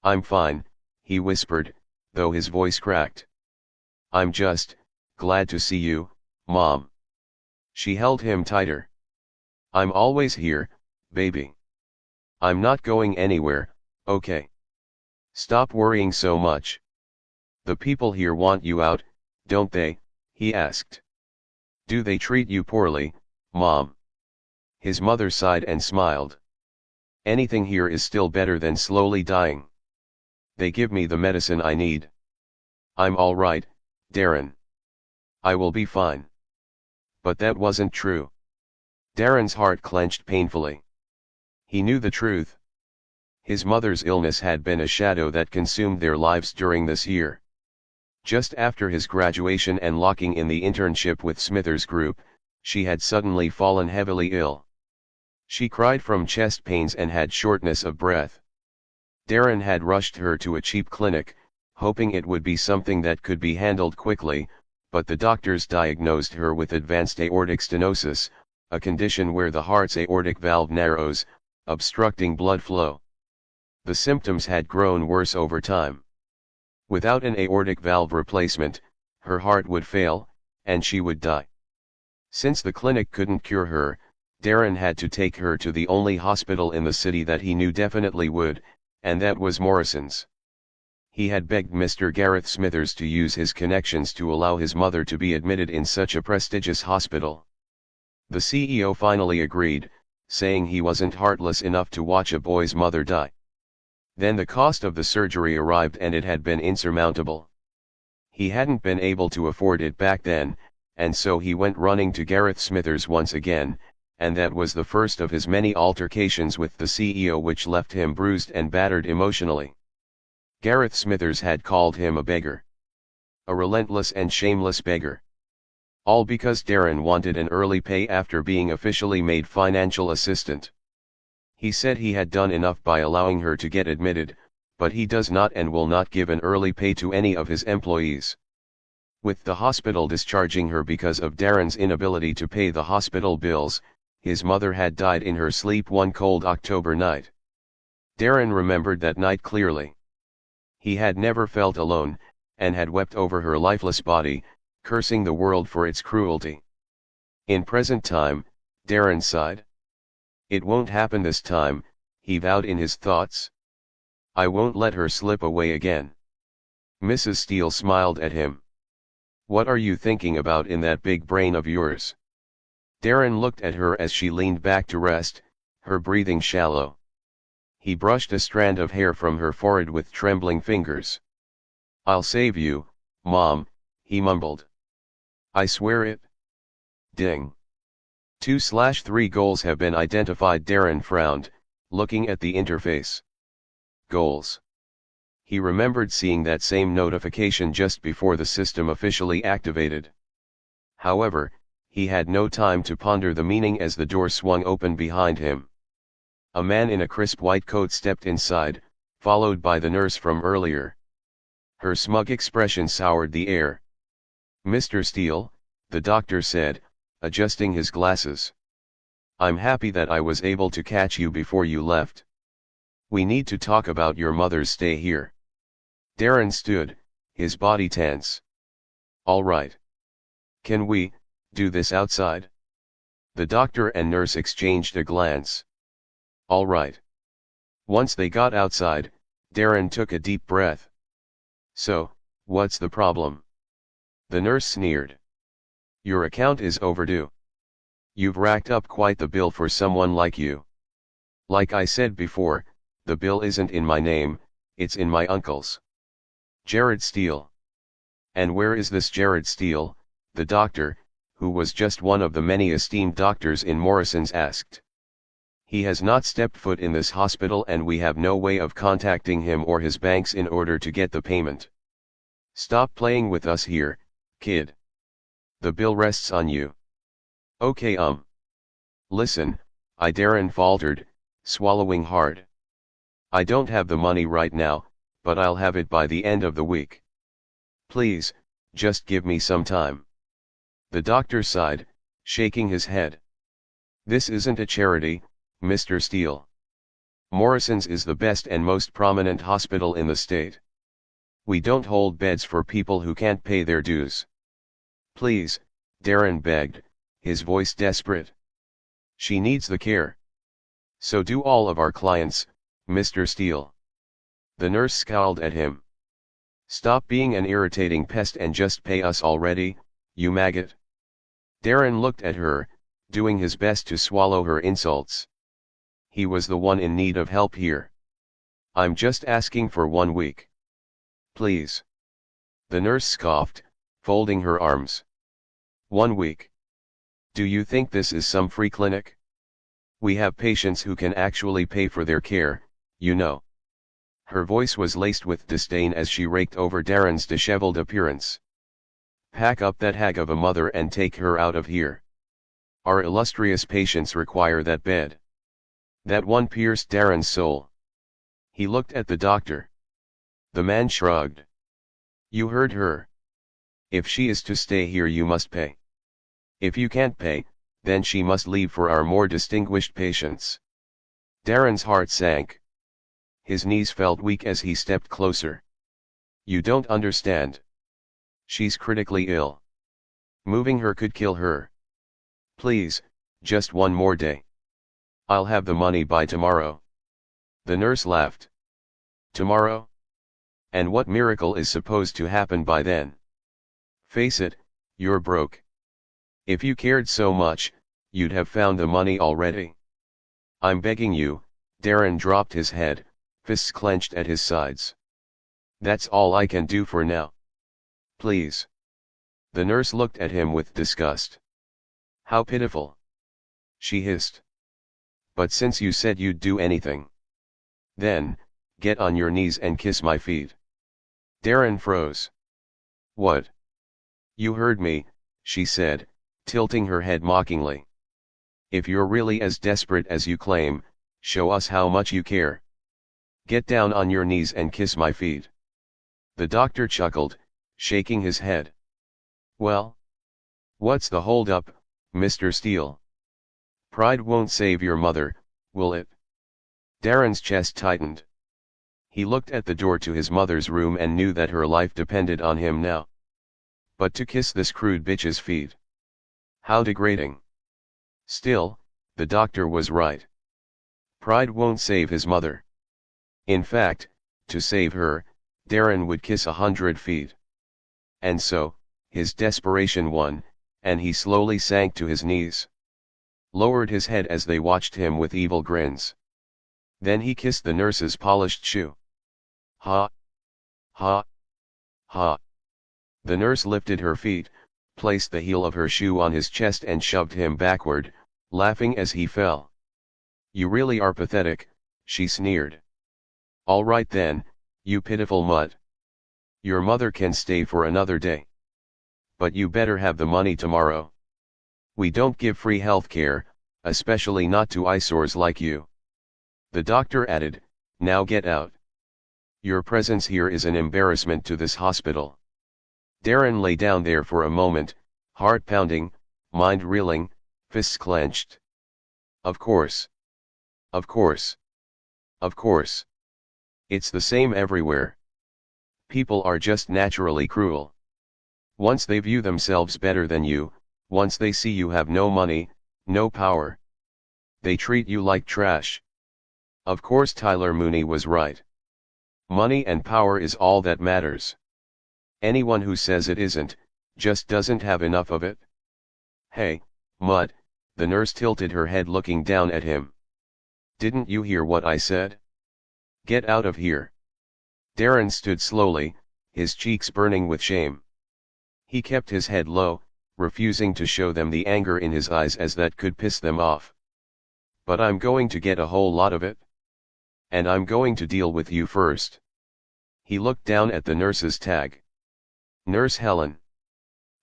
"I'm fine," he whispered, though his voice cracked. "I'm just glad to see you, Mom." She held him tighter. "I'm always here, baby. I'm not going anywhere, okay? Stop worrying so much." "The people here want you out, don't they?" he asked. "Do they treat you poorly, Mom?" His mother sighed and smiled. "Anything here is still better than slowly dying. They give me the medicine I need. I'm all right, Darren. I will be fine." But that wasn't true. Darren's heart clenched painfully. He knew the truth. His mother's illness had been a shadow that consumed their lives during this year. Just after his graduation and locking in the internship with Smithers Group, she had suddenly fallen heavily ill. She cried from chest pains and had shortness of breath. Darren had rushed her to a cheap clinic, hoping it would be something that could be handled quickly, but the doctors diagnosed her with advanced aortic stenosis, a condition where the heart's aortic valve narrows, obstructing blood flow. The symptoms had grown worse over time. Without an aortic valve replacement, her heart would fail, and she would die. Since the clinic couldn't cure her, Darren had to take her to the only hospital in the city that he knew definitely would, and that was Morrison's. He had begged Mr. Gareth Smithers to use his connections to allow his mother to be admitted in such a prestigious hospital. The CEO finally agreed, saying he wasn't heartless enough to watch a boy's mother die. Then the cost of the surgery arrived and it had been insurmountable. He hadn't been able to afford it back then, and so he went running to Gareth Smithers once again, and that was the first of his many altercations with the CEO, which left him bruised and battered emotionally. Gareth Smithers had called him a beggar. A relentless and shameless beggar. All because Darren wanted an early pay after being officially made financial assistant. He said he had done enough by allowing her to get admitted, but he does not and will not give an early pay to any of his employees. With the hospital discharging her because of Darren's inability to pay the hospital bills, his mother had died in her sleep one cold October night. Darren remembered that night clearly. He had never felt alone, and had wept over her lifeless body, cursing the world for its cruelty. In present time, Darren sighed. "It won't happen this time," he vowed in his thoughts. "I won't let her slip away again." Mrs. Steele smiled at him. "What are you thinking about in that big brain of yours?" Darren looked at her as she leaned back to rest, her breathing shallow. He brushed a strand of hair from her forehead with trembling fingers. "I'll save you, Mom," he mumbled. "I swear it." Ding. 2/3 goals have been identified. Darren frowned, looking at the interface. Goals. He remembered seeing that same notification just before the system officially activated. However, he had no time to ponder the meaning as the door swung open behind him. A man in a crisp white coat stepped inside, followed by the nurse from earlier. Her smug expression soured the air. "Mr. Steele," the doctor said, adjusting his glasses. I'm happy that I was able to catch you before you left. We need to talk about your mother's stay here. Darren stood, his body tense. All right. Can we do this outside? The doctor and nurse exchanged a glance. All right. Once they got outside, Darren took a deep breath. So, what's the problem? The nurse sneered. Your account is overdue. You've racked up quite the bill for someone like you. Like I said before, the bill isn't in my name, it's in my uncle's. Jared Steele. And where is this Jared Steele? The doctor, who was just one of the many esteemed doctors in Morrison's, asked. He has not stepped foot in this hospital and we have no way of contacting him or his banks in order to get the payment. Stop playing with us here, kid. The bill rests on you. Okay. Listen, Darren faltered, swallowing hard. I don't have the money right now, but I'll have it by the end of the week. Please, just give me some time. The doctor sighed, shaking his head. This isn't a charity, Mr. Steele. Morrison's is the best and most prominent hospital in the state. We don't hold beds for people who can't pay their dues. Please, Darren begged, his voice desperate. She needs the care. So do all of our clients, Mr. Steele. The nurse scowled at him. Stop being an irritating pest and just pay us already, you maggot. Darren looked at her, doing his best to swallow her insults. He was the one in need of help here. I'm just asking for 1 week. Please. The nurse scoffed, folding her arms. 1 week. Do you think this is some free clinic? We have patients who can actually pay for their care, you know. Her voice was laced with disdain as she raked over Darren's disheveled appearance. Pack up that hag of a mother and take her out of here. Our illustrious patients require that bed. That one pierced Darren's soul. He looked at the doctor. The man shrugged. You heard her. If she is to stay here you must pay. If you can't pay, then she must leave for our more distinguished patients. Darren's heart sank. His knees felt weak as he stepped closer. You don't understand. She's critically ill. Moving her could kill her. Please, just 1 more day. I'll have the money by tomorrow. The nurse laughed. Tomorrow? And what miracle is supposed to happen by then? Face it, you're broke. If you cared so much, you'd have found the money already. I'm begging you. Darren dropped his head, fists clenched at his sides. That's all I can do for now. Please. The nurse looked at him with disgust. How pitiful. She hissed. But since you said you'd do anything, then, get on your knees and kiss my feet. Darren froze. What? You heard me, she said, tilting her head mockingly. If you're really as desperate as you claim, show us how much you care. Get down on your knees and kiss my feet. The doctor chuckled, shaking his head. Well? What's the hold-up, Mr. Steele? Pride won't save your mother, will it? Darren's chest tightened. He looked at the door to his mother's room and knew that her life depended on him now. But to kiss this crude bitch's feet? How degrading. Still, the doctor was right. Pride won't save his mother. In fact, to save her, Darren would kiss 100 feet. And so, his desperation won, and he slowly sank to his knees. Lowered his head as they watched him with evil grins. Then he kissed the nurse's polished shoe. Ha! Ha! Ha! The nurse lifted her feet, placed the heel of her shoe on his chest and shoved him backward, laughing as he fell. You really are pathetic, she sneered. All right then, you pitiful mutt. Your mother can stay for another day. But you better have the money tomorrow. We don't give free health care, especially not to eyesores like you. The doctor added, now get out. Your presence here is an embarrassment to this hospital. Darren lay down there for a moment, heart pounding, mind reeling, fists clenched. Of course. Of course. Of course. It's the same everywhere. People are just naturally cruel. Once they view themselves better than you, once they see you have no money, no power, they treat you like trash. Of course Tyler Mooney was right. Money and power is all that matters. Anyone who says it isn't, just doesn't have enough of it. Hey, Mutt, the nurse tilted her head looking down at him. Didn't you hear what I said? Get out of here. Darren stood slowly, his cheeks burning with shame. He kept his head low, refusing to show them the anger in his eyes as that could piss them off. But I'm going to get a whole lot of it. And I'm going to deal with you first. He looked down at the nurse's tag. Nurse Helen.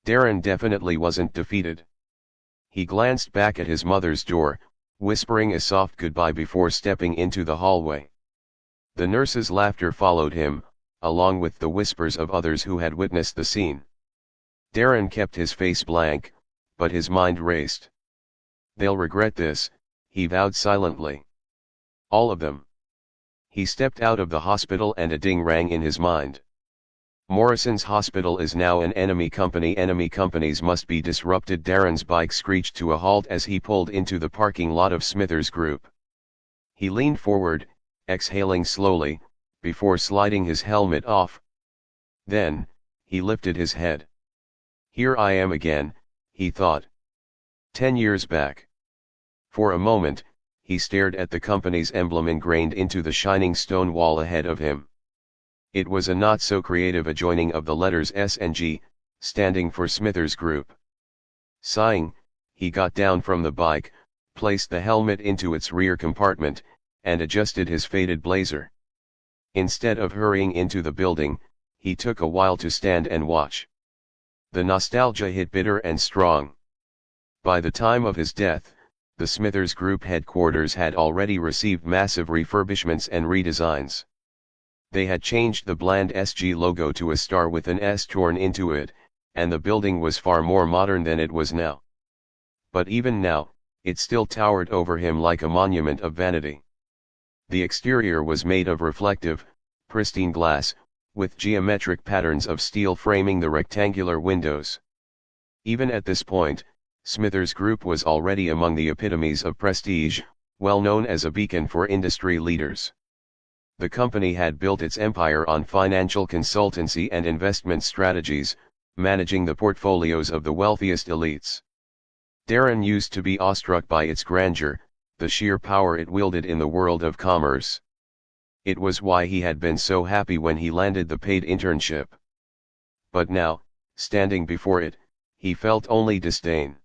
Darren definitely wasn't defeated. He glanced back at his mother's door, whispering a soft goodbye before stepping into the hallway. The nurse's laughter followed him, along with the whispers of others who had witnessed the scene. Darren kept his face blank, but his mind raced. They'll regret this, he vowed silently. All of them. He stepped out of the hospital and a ding rang in his mind. Morrison's hospital is now an enemy company. Enemy companies must be disrupted. Darren's bike screeched to a halt as he pulled into the parking lot of Smithers Group. He leaned forward, exhaling slowly, before sliding his helmet off. Then, he lifted his head. Here I am again, he thought. 10 years back. For a moment, he stared at the company's emblem ingrained into the shining stone wall ahead of him. It was a not-so-creative adjoining of the letters S and G, standing for Smithers Group. Sighing, he got down from the bike, placed the helmet into its rear compartment, and adjusted his faded blazer. Instead of hurrying into the building, he took a while to stand and watch. The nostalgia hit bitter and strong. By the time of his death, the Smithers Group headquarters had already received massive refurbishments and redesigns. They had changed the bland SG logo to a star with an S torn into it, and the building was far more modern than it was now. But even now, it still towered over him like a monument of vanity. The exterior was made of reflective, pristine glass, with geometric patterns of steel framing the rectangular windows. Even at this point, Smithers Group was already among the epitomes of prestige, well known as a beacon for industry leaders. The company had built its empire on financial consultancy and investment strategies, managing the portfolios of the wealthiest elites. Darren used to be awestruck by its grandeur, the sheer power it wielded in the world of commerce. It was why he had been so happy when he landed the paid internship. But now, standing before it, he felt only disdain.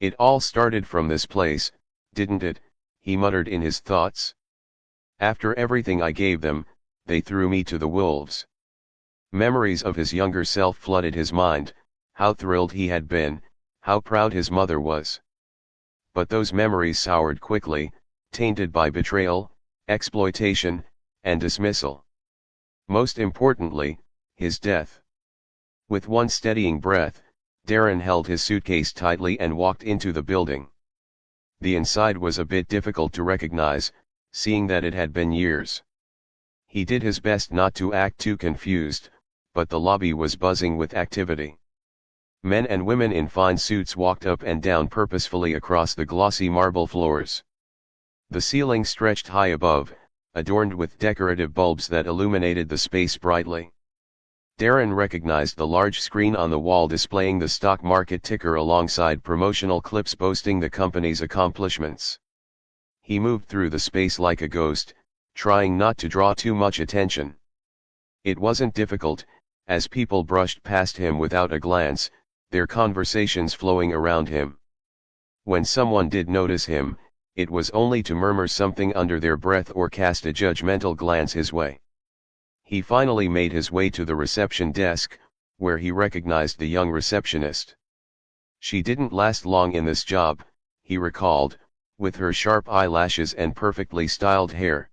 It all started from this place, didn't it? He muttered in his thoughts. After everything I gave them, they threw me to the wolves. Memories of his younger self flooded his mind, how thrilled he had been, how proud his mother was. But those memories soured quickly, tainted by betrayal, exploitation, and dismissal. Most importantly, his death. With one steadying breath, Darren held his suitcase tightly and walked into the building. The inside was a bit difficult to recognize, seeing that it had been years. He did his best not to act too confused, but the lobby was buzzing with activity. Men and women in fine suits walked up and down purposefully across the glossy marble floors. The ceiling stretched high above, adorned with decorative bulbs that illuminated the space brightly. Darren recognized the large screen on the wall displaying the stock market ticker alongside promotional clips boasting the company's accomplishments. He moved through the space like a ghost, trying not to draw too much attention. It wasn't difficult, as people brushed past him without a glance, their conversations flowing around him. When someone did notice him, it was only to murmur something under their breath or cast a judgmental glance his way. He finally made his way to the reception desk, where he recognized the young receptionist. She didn't last long in this job, he recalled, with her sharp eyelashes and perfectly styled hair.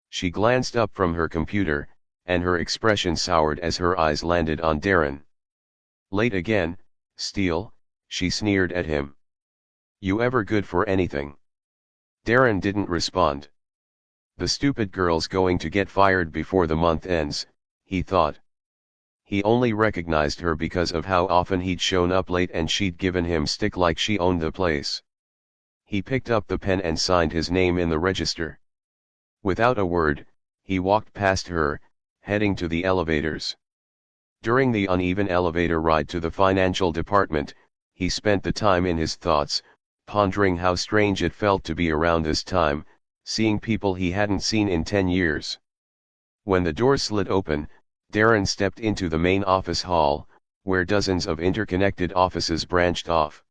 She glanced up from her computer, and her expression soured as her eyes landed on Darren. Late again, Steele, she sneered at him. You ever good for anything? Darren didn't respond. The stupid girl's going to get fired before the month ends, he thought. He only recognized her because of how often he'd shown up late and she'd given him stick like she owned the place. He picked up the pen and signed his name in the register. Without a word, he walked past her, heading to the elevators. During the uneven elevator ride to the financial department, he spent the time in his thoughts, pondering how strange it felt to be around this time, seeing people he hadn't seen in 10 years. When the door slid open, Darren stepped into the main office hall, where dozens of interconnected offices branched off.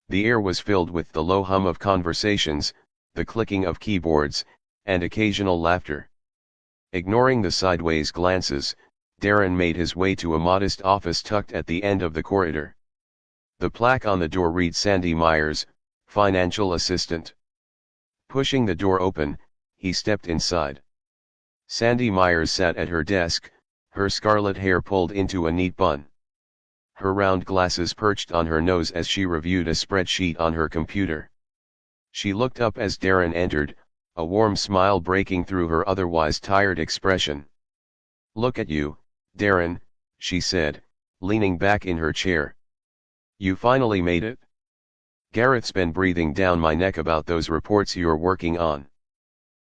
The air was filled with the low hum of conversations, the clicking of keyboards, and occasional laughter. Ignoring the sideways glances, Darren made his way to a modest office tucked at the end of the corridor. The plaque on the door read Sandy Myers, Financial Assistant. Pushing the door open, he stepped inside. Sandy Myers sat at her desk, her scarlet hair pulled into a neat bun. Her round glasses perched on her nose as she reviewed a spreadsheet on her computer. She looked up as Darren entered, a warm smile breaking through her otherwise tired expression. "Look at you, Darren," she said, leaning back in her chair. "You finally made it? Gareth's been breathing down my neck about those reports you're working on.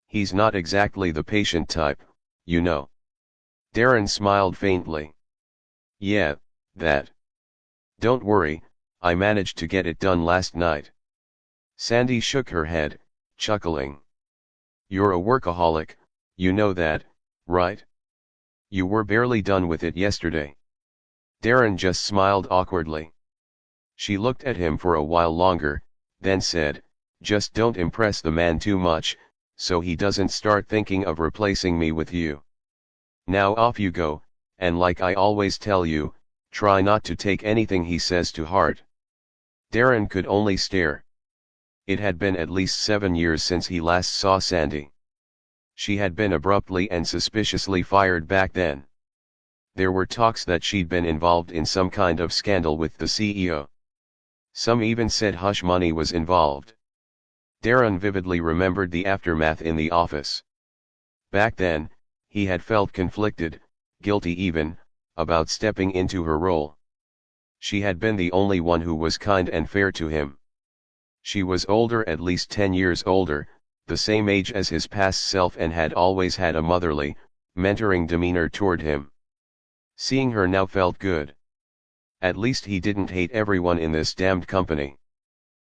He's not exactly the patient type, you know." Darren smiled faintly. "Yeah, that. Don't worry, I managed to get it done last night." Sandy shook her head, chuckling. "You're a workaholic, you know that, right? You were barely done with it yesterday." Darren just smiled awkwardly. She looked at him for a while longer, then said, "Just don't impress the man too much, so he doesn't start thinking of replacing me with you. Now off you go, and like I always tell you, try not to take anything he says to heart." Darren could only stare. It had been at least 7 years since he last saw Sandy. She had been abruptly and suspiciously fired back then. There were talks that she'd been involved in some kind of scandal with the CEO. Some even said hush money was involved. Darren vividly remembered the aftermath in the office. Back then, he had felt conflicted, guilty even, about stepping into her role. She had been the only one who was kind and fair to him. She was older, at least 10 years older, the same age as his past self, and had always had a motherly, mentoring demeanor toward him. Seeing her now felt good. At least he didn't hate everyone in this damned company.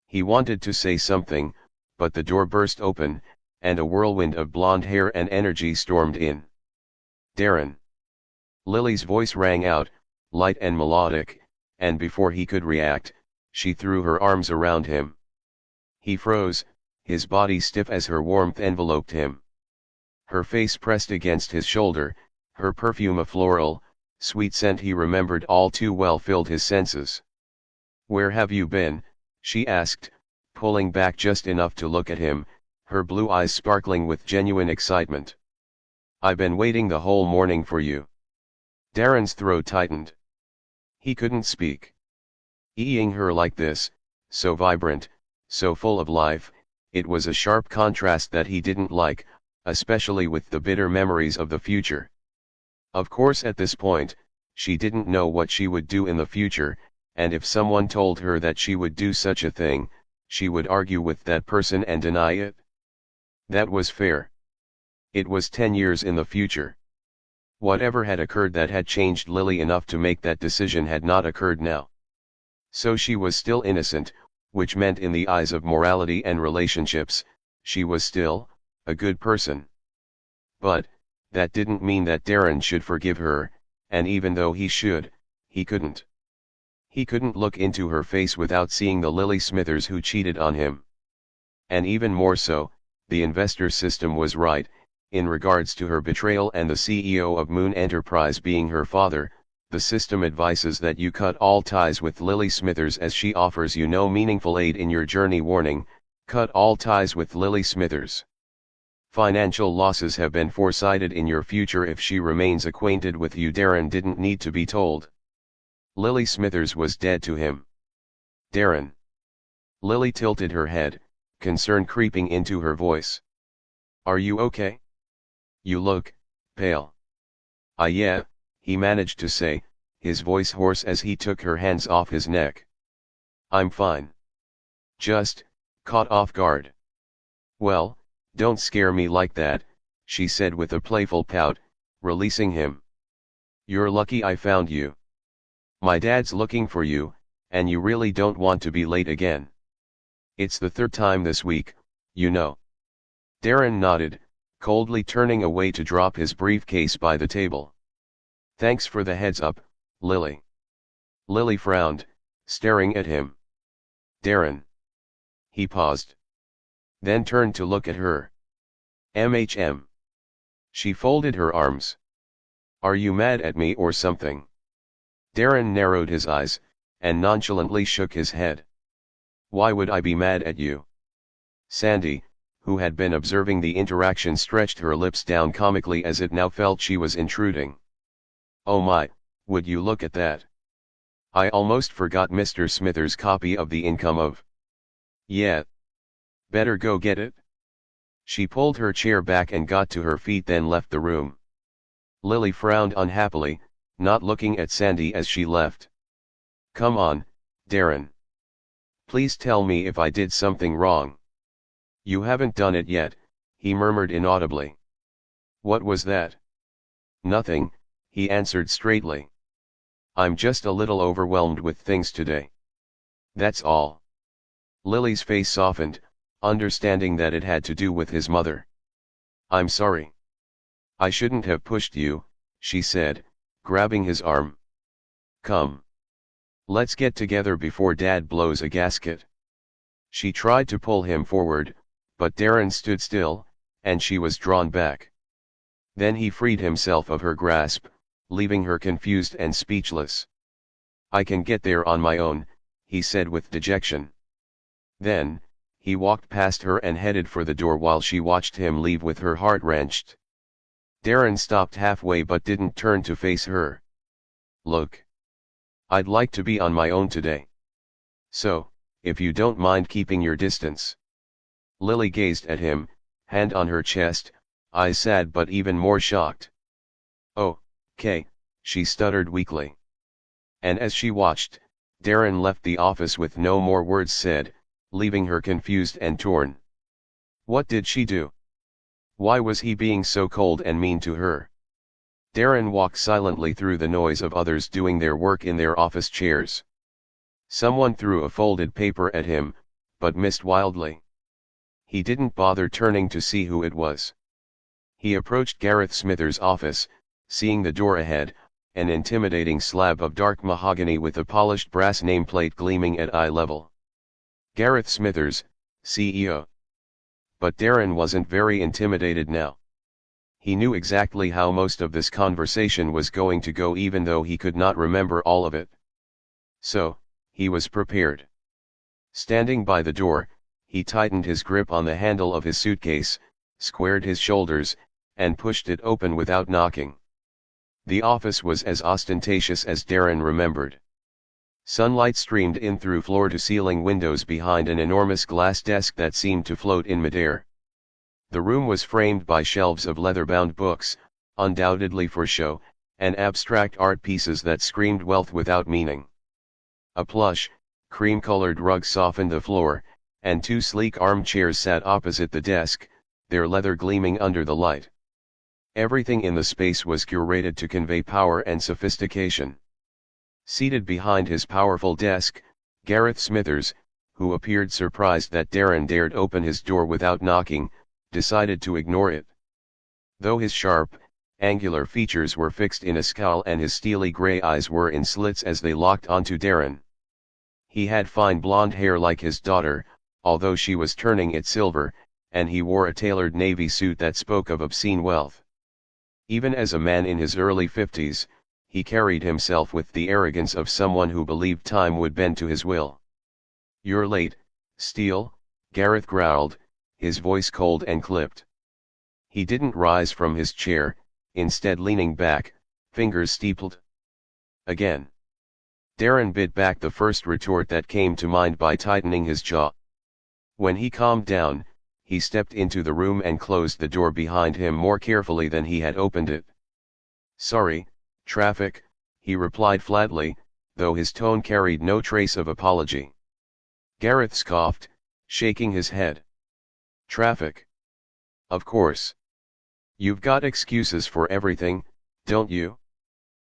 He wanted to say something, but the door burst open, and a whirlwind of blonde hair and energy stormed in. "Darren." Lily's voice rang out, light and melodic, and before he could react, she threw her arms around him. He froze, his body stiff as her warmth enveloped him. Her face pressed against his shoulder, her perfume a floral, sweet scent he remembered all too well filled his senses. "Where have you been?" she asked, pulling back just enough to look at him, her blue eyes sparkling with genuine excitement. "I've been waiting the whole morning for you." Darren's throat tightened. He couldn't speak. Eyeing her like this, so vibrant, so full of life, it was a sharp contrast that he didn't like, especially with the bitter memories of the future. Of course, at this point, she didn't know what she would do in the future, and if someone told her that she would do such a thing, she would argue with that person and deny it. That was fair. It was 10 years in the future. Whatever had occurred that had changed Lily enough to make that decision had not occurred now. So she was still innocent, which meant in the eyes of morality and relationships, she was still a good person. But that didn't mean that Darren should forgive her, and even though he should, he couldn't. He couldn't look into her face without seeing the Lily Smithers who cheated on him. And even more so, the investor system was right, in regards to her betrayal and the CEO of Moon Enterprise being her father. The system advises that you cut all ties with Lily Smithers as she offers you no meaningful aid in your journey. Warning, cut all ties with Lily Smithers. Financial losses have been foresighted in your future if she remains acquainted with you. Darren didn't need to be told. Lily Smithers was dead to him. Darren. Lily tilted her head, concern creeping into her voice. "Are you okay? You look pale." Yeah," he managed to say, his voice hoarse as he took her hands off his neck. "I'm fine. Just caught off guard." "Well, don't scare me like that," she said with a playful pout, releasing him. "You're lucky I found you. My dad's looking for you, and you really don't want to be late again. It's the third time this week, you know." Darren nodded, coldly turning away to drop his briefcase by the table. "Thanks for the heads up, Lily." Lily frowned, staring at him. "Darren." He paused. Then turned to look at her. "MHM." She folded her arms. "Are you mad at me or something?" Darren narrowed his eyes, and nonchalantly shook his head. "Why would I be mad at you?" Sandy, who had been observing the interaction, stretched her lips down comically as it now felt she was intruding. "Oh my, would you look at that? I almost forgot Mr. Smithers' copy of The Income of." "Yeah. Better go get it." She pulled her chair back and got to her feet, then left the room. Lily frowned unhappily, not looking at Sandy as she left. "Come on, Darren. Please tell me if I did something wrong." "You haven't done it yet," he murmured inaudibly. "What was that?" "Nothing," he answered straightly. "I'm just a little overwhelmed with things today. That's all." Lily's face softened, understanding that it had to do with his mother. "I'm sorry. I shouldn't have pushed you," she said, grabbing his arm. "Come. Let's get together before Dad blows a gasket." She tried to pull him forward, but Darren stood still, and she was drawn back. Then he freed himself of her grasp, leaving her confused and speechless. "I can get there on my own," he said with dejection. Then, he walked past her and headed for the door while she watched him leave with her heart wrenched. Darren stopped halfway but didn't turn to face her. "Look. I'd like to be on my own today. So, if you don't mind keeping your distance." Lily gazed at him, hand on her chest, eyes sad but even more shocked. "Oh, Kay," she stuttered weakly. And as she watched, Darren left the office with no more words said, leaving her confused and torn. What did she do? Why was he being so cold and mean to her? Darren walked silently through the noise of others doing their work in their office chairs. Someone threw a folded paper at him, but missed wildly. He didn't bother turning to see who it was. He approached Gareth Smithers' office, seeing the door ahead, an intimidating slab of dark mahogany with a polished brass nameplate gleaming at eye level. Gareth Smithers, CEO. But Darren wasn't very intimidated now. He knew exactly how most of this conversation was going to go, even though he could not remember all of it. So, he was prepared. Standing by the door, he tightened his grip on the handle of his suitcase, squared his shoulders, and pushed it open without knocking. The office was as ostentatious as Darren remembered. Sunlight streamed in through floor-to-ceiling windows behind an enormous glass desk that seemed to float in midair. The room was framed by shelves of leather-bound books, undoubtedly for show, and abstract art pieces that screamed wealth without meaning. A plush, cream-colored rug softened the floor, and two sleek armchairs sat opposite the desk, their leather gleaming under the light. Everything in the space was curated to convey power and sophistication. Seated behind his powerful desk, Gareth Smithers, who appeared surprised that Darren dared open his door without knocking, decided to ignore it. Though his sharp, angular features were fixed in a scowl and his steely gray eyes were in slits as they locked onto Darren. He had fine blonde hair like his daughter, although she was turning it silver, and he wore a tailored navy suit that spoke of obscene wealth. Even as a man in his early 50s, he carried himself with the arrogance of someone who believed time would bend to his will. "You're late, Steele," Gareth growled, his voice cold and clipped. He didn't rise from his chair, instead leaning back, fingers steepled. "Again." Darren bit back the first retort that came to mind by tightening his jaw. When he calmed down, he stepped into the room and closed the door behind him more carefully than he had opened it. "Sorry, traffic," he replied flatly, though his tone carried no trace of apology. Gareth scoffed, shaking his head. "Traffic? Of course. You've got excuses for everything, don't you?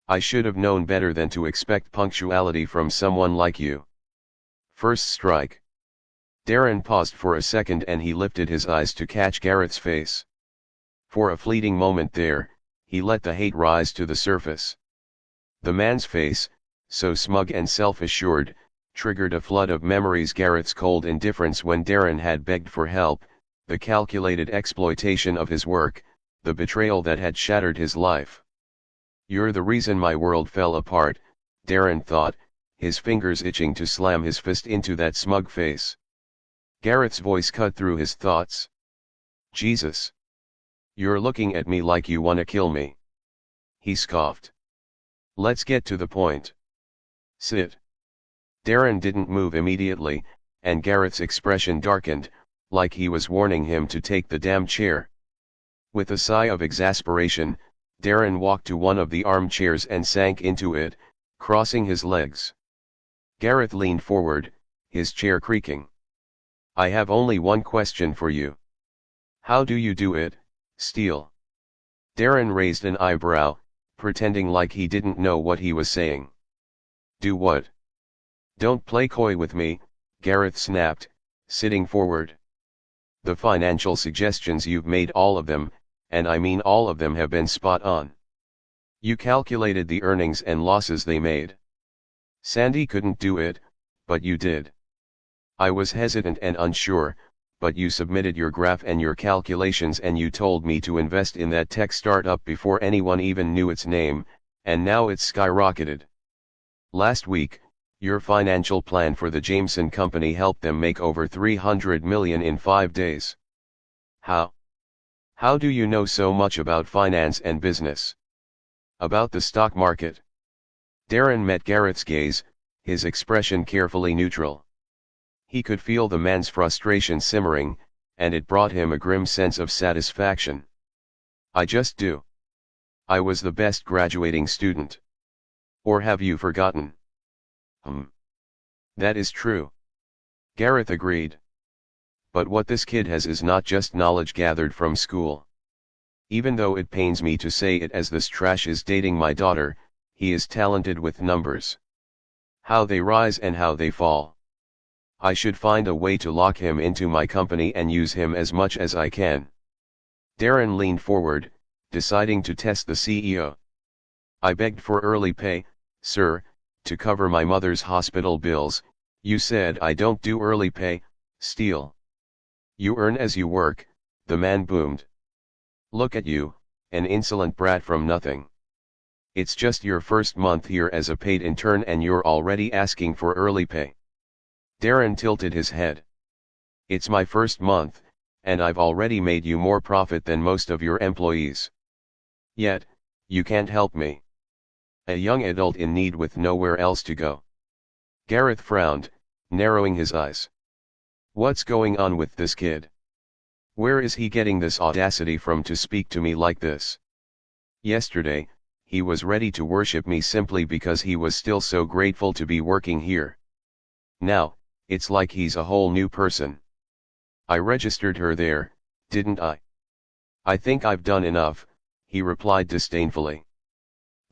I should have known better than to expect punctuality from someone like you. First strike." Darren paused for a second and he lifted his eyes to catch Gareth's face. For a fleeting moment there, he let the hate rise to the surface. The man's face, so smug and self-assured, triggered a flood of memories: Gareth's cold indifference when Darren had begged for help, the calculated exploitation of his work, the betrayal that had shattered his life. "You're the reason my world fell apart," Darren thought, his fingers itching to slam his fist into that smug face. Gareth's voice cut through his thoughts. "Jesus. You're looking at me like you wanna kill me," he scoffed. "Let's get to the point. Sit." Darren didn't move immediately, and Gareth's expression darkened, like he was warning him to take the damn chair. With a sigh of exasperation, Darren walked to one of the armchairs and sank into it, crossing his legs. Gareth leaned forward, his chair creaking. "I have only one question for you. How do you do it, Steele?" Darren raised an eyebrow, pretending like he didn't know what he was saying. "Do what?" "Don't play coy with me," Gareth snapped, sitting forward. "The financial suggestions you've made, all of them, and I mean all of them, have been spot on. You calculated the earnings and losses they made. Sandy couldn't do it, but you did. I was hesitant and unsure, but you submitted your graph and your calculations and you told me to invest in that tech startup before anyone even knew its name, and now it's skyrocketed. Last week, your financial plan for the Jameson Company helped them make over $300 million in 5 days. How? How do you know so much about finance and business? About the stock market?" Darren met Gareth's gaze, his expression carefully neutral. He could feel the man's frustration simmering, and it brought him a grim sense of satisfaction. "I just do. I was the best graduating student. Or have you forgotten?" "That is true," Gareth agreed. "But what this kid has is not just knowledge gathered from school. Even though it pains me to say it, as this trash is dating my daughter, he is talented with numbers. How they rise and how they fall. I should find a way to lock him into my company and use him as much as I can." Darren leaned forward, deciding to test the CEO. "I begged for early pay, sir, to cover my mother's hospital bills. You said I don't do early pay, Steele." "You earn as you work," the man boomed. "Look at you, an insolent brat from nothing. It's just your first month here as a paid intern and you're already asking for early pay." Darren tilted his head. "It's my first month, and I've already made you more profit than most of your employees. Yet, you can't help me. A young adult in need with nowhere else to go." Gareth frowned, narrowing his eyes. "What's going on with this kid? Where is he getting this audacity from to speak to me like this? Yesterday, he was ready to worship me simply because he was still so grateful to be working here. Now, it's like he's a whole new person. I registered her there, didn't I?" "I think I've done enough," he replied disdainfully.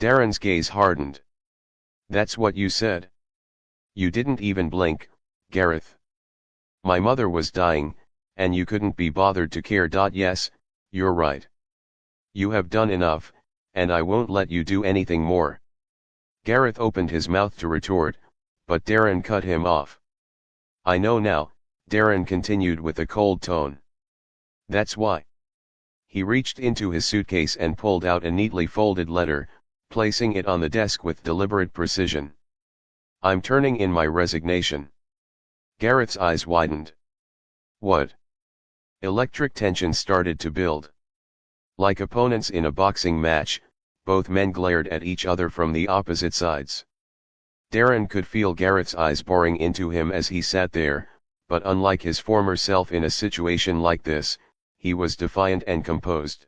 Darren's gaze hardened. "That's what you said? You didn't even blink, Gareth. My mother was dying, and you couldn't be bothered to care. Yes, you're right. You have done enough, and I won't let you do anything more." Gareth opened his mouth to retort, but Darren cut him off. "I know now," Darren continued with a cold tone. "That's why." He reached into his suitcase and pulled out a neatly folded letter, placing it on the desk with deliberate precision. "I'm turning in my resignation." Gareth's eyes widened. "What?" Electric tension started to build. Like opponents in a boxing match, both men glared at each other from the opposite sides. Darren could feel Gareth's eyes boring into him as he sat there, but unlike his former self in a situation like this, he was defiant and composed.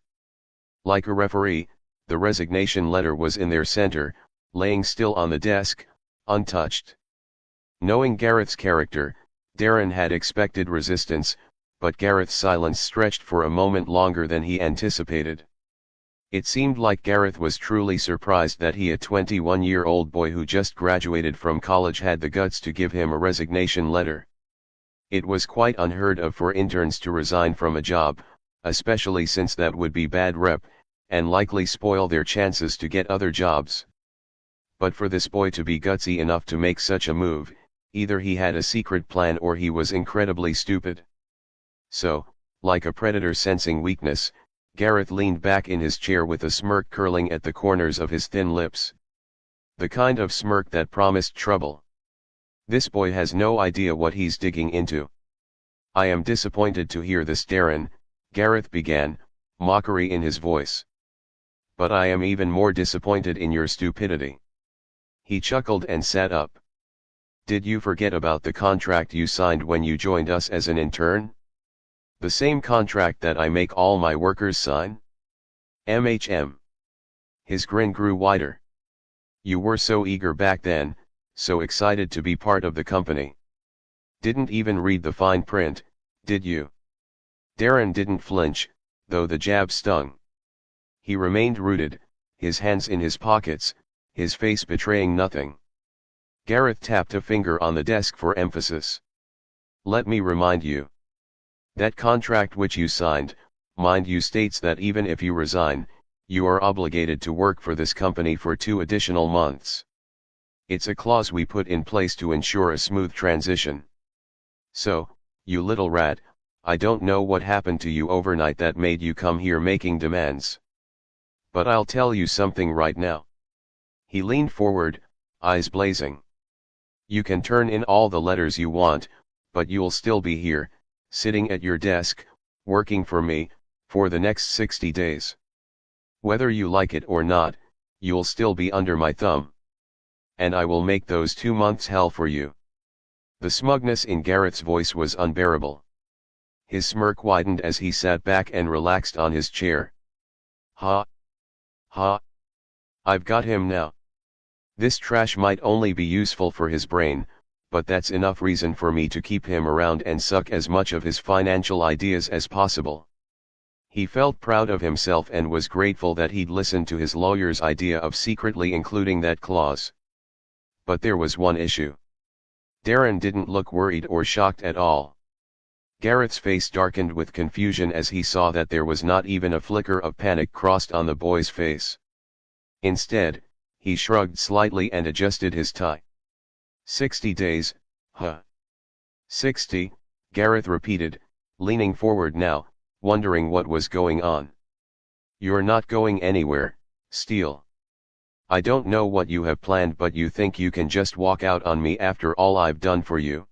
Like a referee, the resignation letter was in their center, laying still on the desk, untouched. Knowing Gareth's character, Darren had expected resistance, but Gareth's silence stretched for a moment longer than he anticipated. It seemed like Gareth was truly surprised that a 21-year-old boy who just graduated from college had the guts to give him a resignation letter. It was quite unheard of for interns to resign from a job, especially since that would be bad rep, and likely spoil their chances to get other jobs. But for this boy to be gutsy enough to make such a move, either he had a secret plan or he was incredibly stupid. So, like a predator sensing weakness, Gareth leaned back in his chair with a smirk curling at the corners of his thin lips. The kind of smirk that promised trouble. This boy has no idea what he's digging into. I am disappointed to hear this, Darren, Gareth began, mockery in his voice. But I am even more disappointed in your stupidity. He chuckled and sat up. Did you forget about the contract you signed when you joined us as an intern? The same contract that I make all my workers sign? MHM. His grin grew wider. You were so eager back then, so excited to be part of the company. Didn't even read the fine print, did you? Darren didn't flinch, though the jab stung. He remained rooted, his hands in his pockets, his face betraying nothing. Gareth tapped a finger on the desk for emphasis. Let me remind you. That contract which you signed, mind you, states that even if you resign, you are obligated to work for this company for 2 additional months. It's a clause we put in place to ensure a smooth transition. So, you little rat, I don't know what happened to you overnight that made you come here making demands. But I'll tell you something right now. He leaned forward, eyes blazing. You can turn in all the letters you want, but you'll still be here, sitting at your desk, working for me, for the next 60 days. Whether you like it or not, you'll still be under my thumb. And I will make those 2 months hell for you. The smugness in Gareth's voice was unbearable. His smirk widened as he sat back and relaxed on his chair. Ha! Ha! I've got him now. This trash might only be useful for his brain, but that's enough reason for me to keep him around and suck as much of his financial ideas as possible. He felt proud of himself and was grateful that he'd listened to his lawyer's idea of secretly including that clause. But there was one issue. Darren didn't look worried or shocked at all. Gareth's face darkened with confusion as he saw that there was not even a flicker of panic crossed on the boy's face. Instead, he shrugged slightly and adjusted his tie. 60 days, huh? 60, Gareth repeated, leaning forward now, wondering what was going on. You're not going anywhere, Steele. I don't know what you have planned, but you think you can just walk out on me after all I've done for you?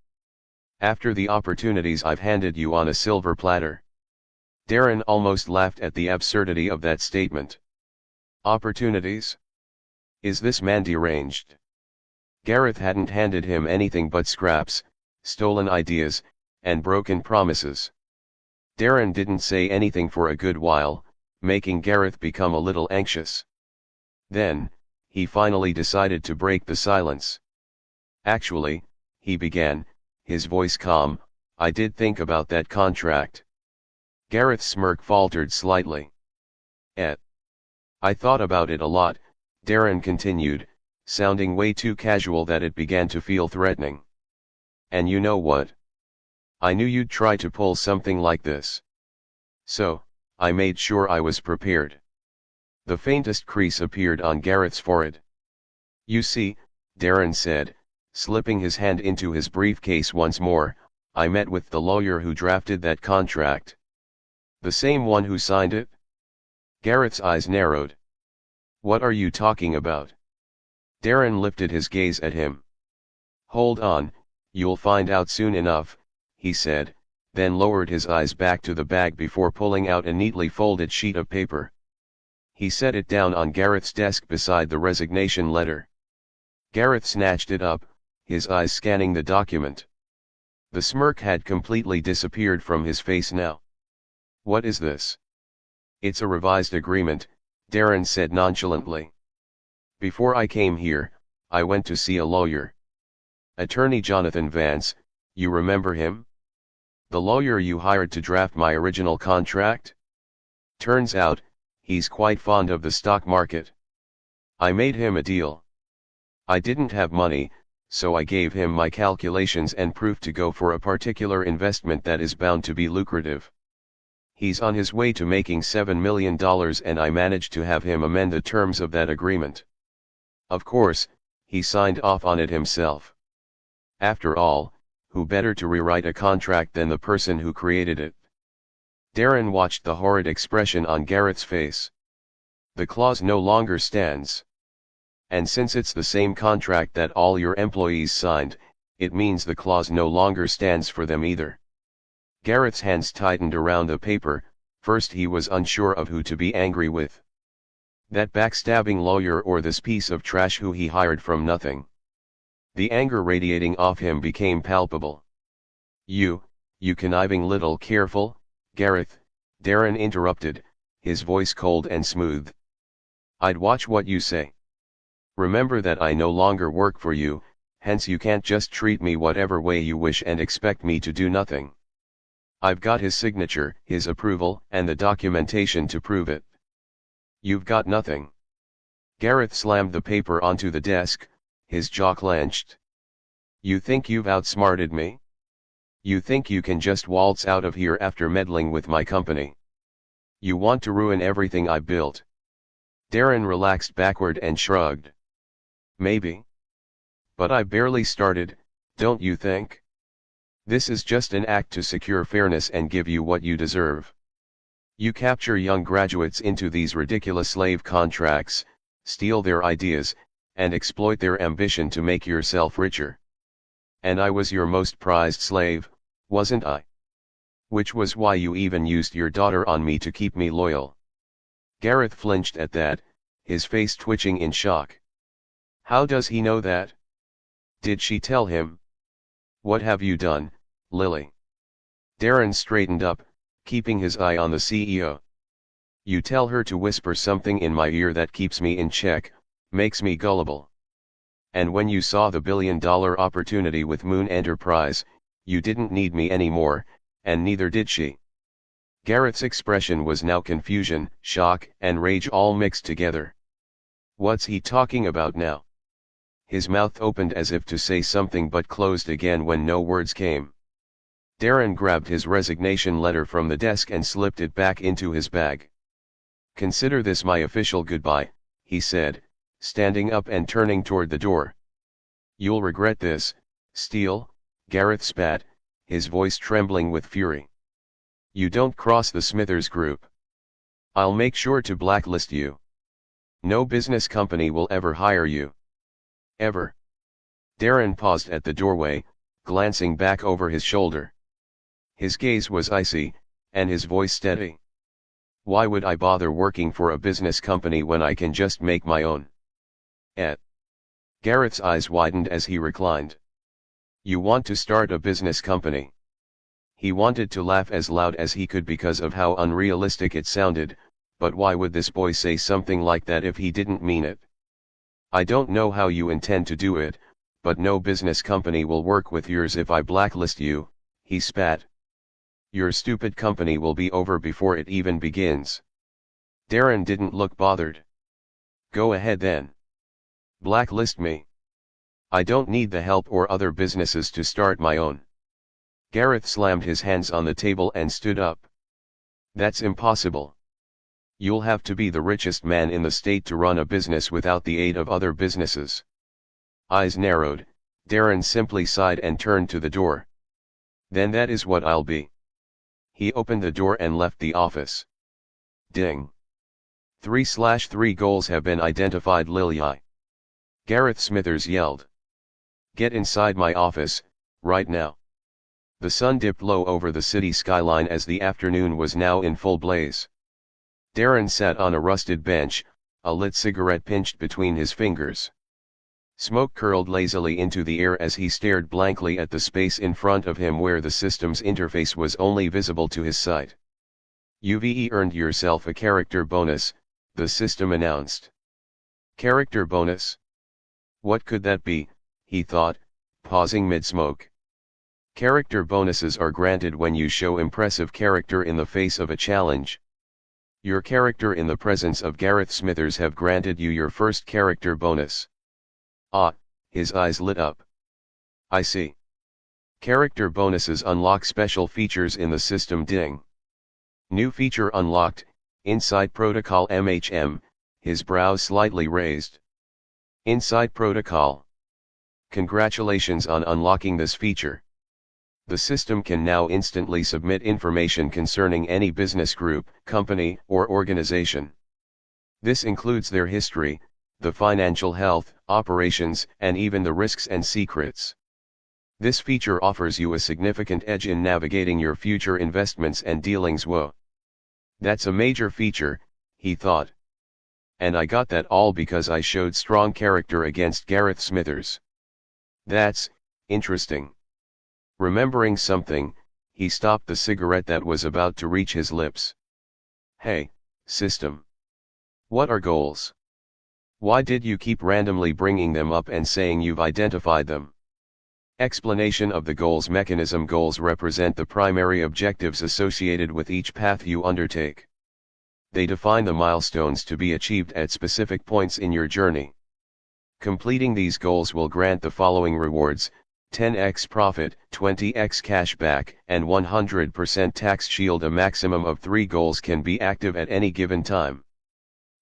After the opportunities I've handed you on a silver platter? Darren almost laughed at the absurdity of that statement. Opportunities? Is this man deranged? Gareth hadn't handed him anything but scraps, stolen ideas, and broken promises. Darren didn't say anything for a good while, making Gareth become a little anxious. Then, he finally decided to break the silence. Actually, he began, his voice calm, I did think about that contract. Gareth's smirk faltered slightly. I thought about it a lot, Darren continued, sounding way too casual that it began to feel threatening. And you know what? I knew you'd try to pull something like this. So, I made sure I was prepared. The faintest crease appeared on Gareth's forehead. You see, Darren said, slipping his hand into his briefcase once more, I met with the lawyer who drafted that contract. The same one who signed it? Gareth's eyes narrowed. What are you talking about? Darren lifted his gaze at him. Hold on, you'll find out soon enough, he said, then lowered his eyes back to the bag before pulling out a neatly folded sheet of paper. He set it down on Gareth's desk beside the resignation letter. Gareth snatched it up, his eyes scanning the document. The smirk had completely disappeared from his face now. What is this? It's a revised agreement, Darren said nonchalantly. Before I came here, I went to see a lawyer. Attorney Jonathan Vance, you remember him? The lawyer you hired to draft my original contract? Turns out, he's quite fond of the stock market. I made him a deal. I didn't have money, so I gave him my calculations and proof to go for a particular investment that is bound to be lucrative. He's on his way to making $7 million and I managed to have him amend the terms of that agreement. Of course, he signed off on it himself. After all, who better to rewrite a contract than the person who created it? Darren watched the horrid expression on Gareth's face. The clause no longer stands. And since it's the same contract that all your employees signed, it means the clause no longer stands for them either. Gareth's hands tightened around the paper. First he was unsure of who to be angry with. That backstabbing lawyer or this piece of trash who he hired from nothing. The anger radiating off him became palpable. You conniving little careful, Gareth, Darren interrupted, his voice cold and smooth. I'd watch what you say. Remember that I no longer work for you, hence you can't just treat me whatever way you wish and expect me to do nothing. I've got his signature, his approval, and the documentation to prove it. You've got nothing. Gareth slammed the paper onto the desk, his jaw clenched. You think you've outsmarted me? You think you can just waltz out of here after meddling with my company? You want to ruin everything I built. Darren relaxed backward and shrugged. Maybe. But I barely started, don't you think? This is just an act to secure fairness and give you what you deserve. You capture young graduates into these ridiculous slave contracts, steal their ideas, and exploit their ambition to make yourself richer. And I was your most prized slave, wasn't I? Which was why you even used your daughter on me to keep me loyal. Gareth flinched at that, his face twitching in shock. How does he know that? Did she tell him? What have you done, Lily? Darren straightened up, keeping his eye on the CEO. You tell her to whisper something in my ear that keeps me in check, makes me gullible. And when you saw the $1 billion opportunity with Moon Enterprise, you didn't need me anymore, and neither did she. Gareth's expression was now confusion, shock, and rage all mixed together. What's he talking about now? His mouth opened as if to say something but closed again when no words came. Darren grabbed his resignation letter from the desk and slipped it back into his bag. Consider this my official goodbye, he said, standing up and turning toward the door. You'll regret this, Steele, Gareth spat, his voice trembling with fury. You don't cross the Smithers Group. I'll make sure to blacklist you. No business company will ever hire you. Ever. Darren paused at the doorway, glancing back over his shoulder. His gaze was icy, and his voice steady. Why would I bother working for a business company when I can just make my own? Gareth's eyes widened as he reclined. You want to start a business company? He wanted to laugh as loud as he could because of how unrealistic it sounded, but why would this boy say something like that if he didn't mean it? I don't know how you intend to do it, but no business company will work with yours if I blacklist you, he spat. Your stupid company will be over before it even begins. Darren didn't look bothered. Go ahead then. Blacklist me. I don't need the help or other businesses to start my own. Gareth slammed his hands on the table and stood up. That's impossible. You'll have to be the richest man in the state to run a business without the aid of other businesses. Eyes narrowed, Darren simply sighed and turned to the door. Then that is what I'll be. He opened the door and left the office. Ding. 3/3 goals have been identified, Lily. Gareth Smithers yelled. Get inside my office, right now. The sun dipped low over the city skyline as the afternoon was now in full blaze. Darren sat on a rusted bench, a lit cigarette pinched between his fingers. Smoke curled lazily into the air as he stared blankly at the space in front of him where the system's interface was only visible to his sight. "You've earned yourself a character bonus," the system announced. Character bonus? What could that be, he thought, pausing mid-smoke. Character bonuses are granted when you show impressive character in the face of a challenge. Your character in the presence of Gareth Smithers have granted you your first character bonus. Ah, his eyes lit up. I see. Character bonuses unlock special features in the system. Ding. New feature unlocked, Inside Protocol MHM, his brows slightly raised. Inside Protocol. Congratulations on unlocking this feature. The system can now instantly submit information concerning any business group, company, or organization. This includes their history, the financial health, operations, and even the risks and secrets. This feature offers you a significant edge in navigating your future investments and dealings. Whoa. That's a major feature, he thought. And I got that all because I showed strong character against Gareth Smithers. That's interesting. Remembering something, he stopped the cigarette that was about to reach his lips. Hey, system. What are goals? Why did you keep randomly bringing them up and saying you've identified them? Explanation of the goals mechanism. Goals represent the primary objectives associated with each path you undertake. They define the milestones to be achieved at specific points in your journey. Completing these goals will grant the following rewards: 10x profit, 20x cashback, and 100% tax shield. A maximum of 3 goals can be active at any given time.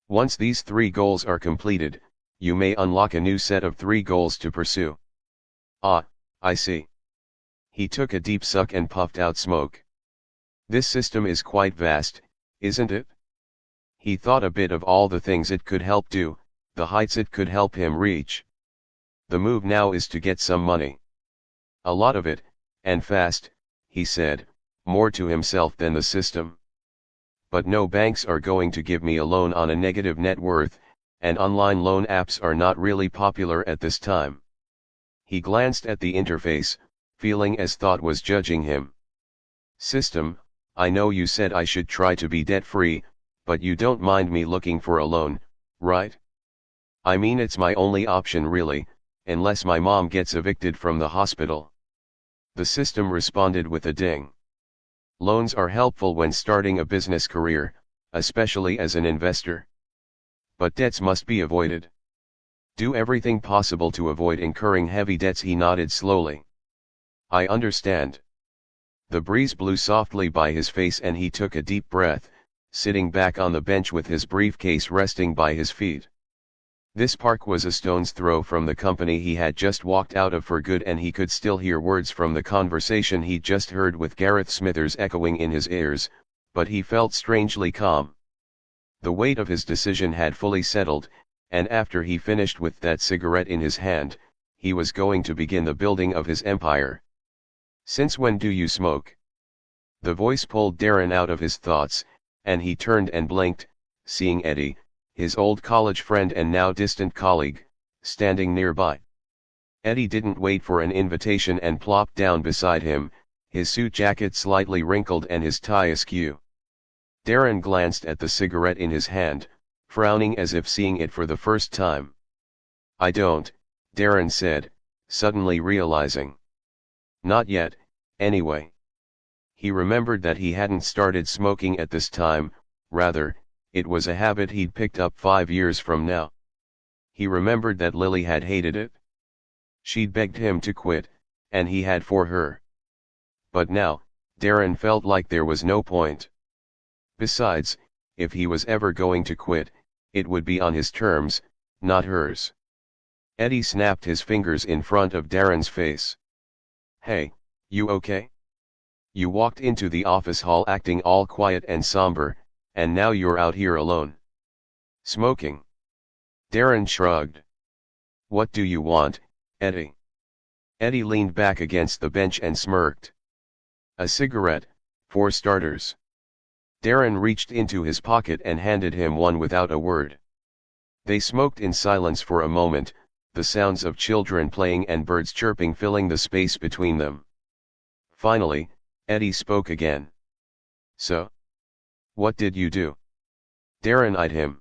Once these 3 goals are completed, you may unlock a new set of 3 goals to pursue. Ah, I see. He took a deep suck and puffed out smoke. This system is quite vast, isn't it? He thought a bit of all the things it could help do, the heights it could help him reach. The move now is to get some money. A lot of it, and fast, he said, more to himself than the system. But no banks are going to give me a loan on a negative net worth, and online loan apps are not really popular at this time. He glanced at the interface, feeling as thought was judging him. System, I know you said I should try to be debt-free, but you don't mind me looking for a loan, right? I mean, it's my only option really, unless my mom gets evicted from the hospital. The system responded with a ding. Loans are helpful when starting a business career, especially as an investor. But debts must be avoided. Do everything possible to avoid incurring heavy debts. He nodded slowly. I understand. The breeze blew softly by his face and he took a deep breath, sitting back on the bench with his briefcase resting by his feet. This park was a stone's throw from the company he had just walked out of for good, and he could still hear words from the conversation he'd just heard with Gareth Smithers echoing in his ears, but he felt strangely calm. The weight of his decision had fully settled, and after he finished with that cigarette in his hand, he was going to begin the building of his empire. Since when do you smoke? The voice pulled Darren out of his thoughts, and he turned and blinked, seeing Eddie, his old college friend and now distant colleague, standing nearby. Eddie didn't wait for an invitation and plopped down beside him, his suit jacket slightly wrinkled and his tie askew. Darren glanced at the cigarette in his hand, frowning as if seeing it for the first time. I don't, Darren said, suddenly realizing. Not yet, anyway. He remembered that he hadn't started smoking at this time, rather, it was a habit he'd picked up 5 years from now. He remembered that Lily had hated it. She'd begged him to quit, and he had for her. But now, Darren felt like there was no point. Besides, if he was ever going to quit, it would be on his terms, not hers. Eddie snapped his fingers in front of Darren's face. Hey, you okay? You walked into the office hall acting all quiet and somber, and now you're out here alone. Smoking. Darren shrugged. What do you want, Eddie? Eddie leaned back against the bench and smirked. A cigarette, for starters. Darren reached into his pocket and handed him one without a word. They smoked in silence for a moment, the sounds of children playing and birds chirping filling the space between them. Finally, Eddie spoke again. "So? What did you do?" Darren eyed him.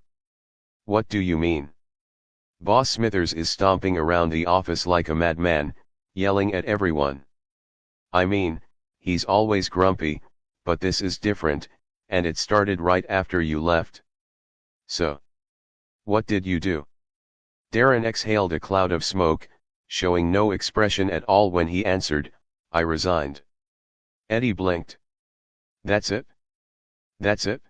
"What do you mean?" "Boss Smithers is stomping around the office like a madman, yelling at everyone. I mean, he's always grumpy, but this is different, and it started right after you left." "So? What did you do?" Darren exhaled a cloud of smoke, showing no expression at all when he answered, "I resigned." Eddie blinked. "That's it? That's it?"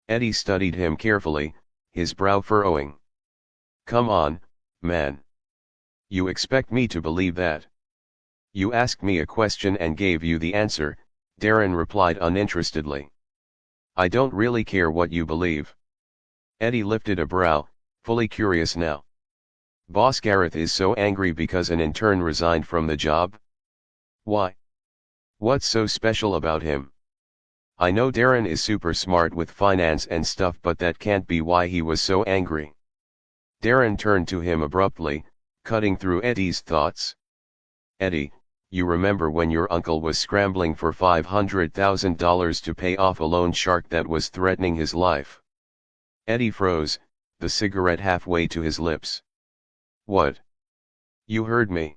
Eddie studied him carefully, his brow furrowing. "Come on, man. You expect me to believe that?" "You asked me a question and gave you the answer," Darren replied uninterestedly. "I don't really care what you believe." Eddie lifted a brow, fully curious now. "Boss Gareth is so angry because an intern resigned from the job? Why? What's so special about him?" "I know Darren is super smart with finance and stuff, but that can't be why he was so angry." Darren turned to him abruptly, cutting through Eddie's thoughts. "Eddie, you remember when your uncle was scrambling for $500,000 to pay off a loan shark that was threatening his life?" Eddie froze, the cigarette halfway to his lips. "What? You heard me."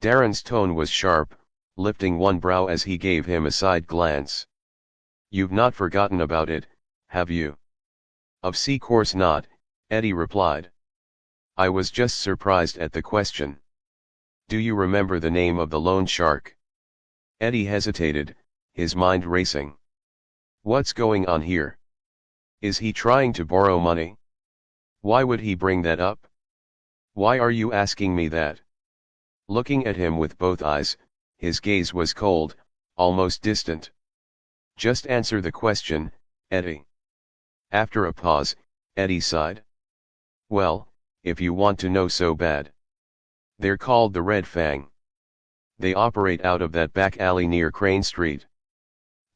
Darren's tone was sharp, lifting one brow as he gave him a side glance. "You've not forgotten about it, have you?" "Of course not," Eddie replied. "I was just surprised at the question." "Do you remember the name of the loan shark?" Eddie hesitated, his mind racing. What's going on here? Is he trying to borrow money? Why would he bring that up? Why are you asking me that? Looking at him with both eyes, his gaze was cold, almost distant. "Just answer the question, Eddie." After a pause, Eddie sighed. "Well, if you want to know so bad. They're called the Red Fang. They operate out of that back alley near Crane Street.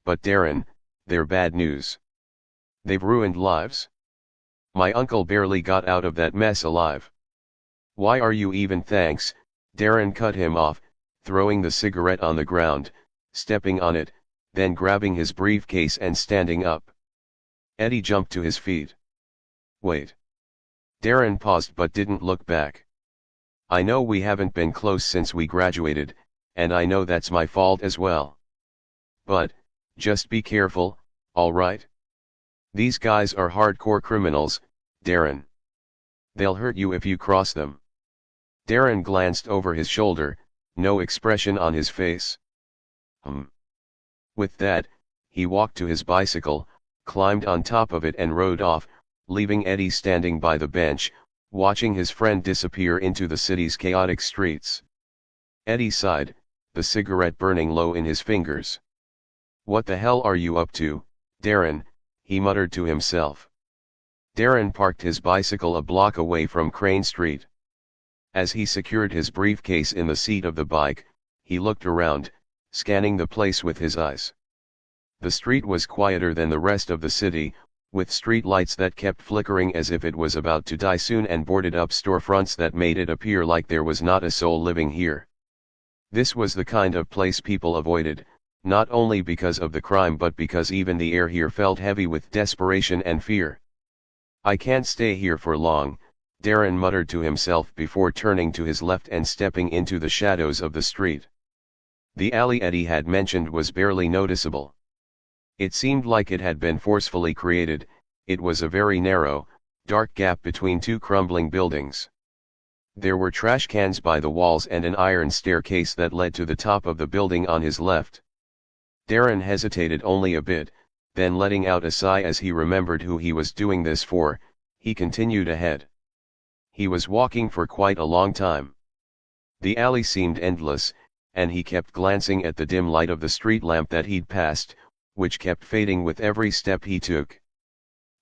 But Darren, they're bad news. They've ruined lives. My uncle barely got out of that mess alive." "Why are you even thanks?" Darren cut him off, throwing the cigarette on the ground, stepping on it, then grabbing his briefcase and standing up. Eddie jumped to his feet. "Wait." Darren paused but didn't look back. "I know we haven't been close since we graduated, and I know that's my fault as well. But, just be careful, alright? These guys are hardcore criminals, Darren. They'll hurt you if you cross them." Darren glanced over his shoulder, no expression on his face. With that, he walked to his bicycle, climbed on top of it and rode off, leaving Eddie standing by the bench, watching his friend disappear into the city's chaotic streets. Eddie sighed, the cigarette burning low in his fingers. "What the hell are you up to, Darren?" he muttered to himself. Darren parked his bicycle a block away from Crane Street. As he secured his briefcase in the seat of the bike, he looked around, scanning the place with his eyes. The street was quieter than the rest of the city, with street lights that kept flickering as if it was about to die soon and boarded up storefronts that made it appear like there was not a soul living here. This was the kind of place people avoided, not only because of the crime but because even the air here felt heavy with desperation and fear. "I can't stay here for long," Darren muttered to himself before turning to his left and stepping into the shadows of the street. The alley Eddie had mentioned was barely noticeable. It seemed like it had been forcefully created. It was a very narrow, dark gap between two crumbling buildings. There were trash cans by the walls and an iron staircase that led to the top of the building on his left. Darren hesitated only a bit, then letting out a sigh as he remembered who he was doing this for, he continued ahead. He was walking for quite a long time. The alley seemed endless, and he kept glancing at the dim light of the street lamp that he'd passed, which kept fading with every step he took.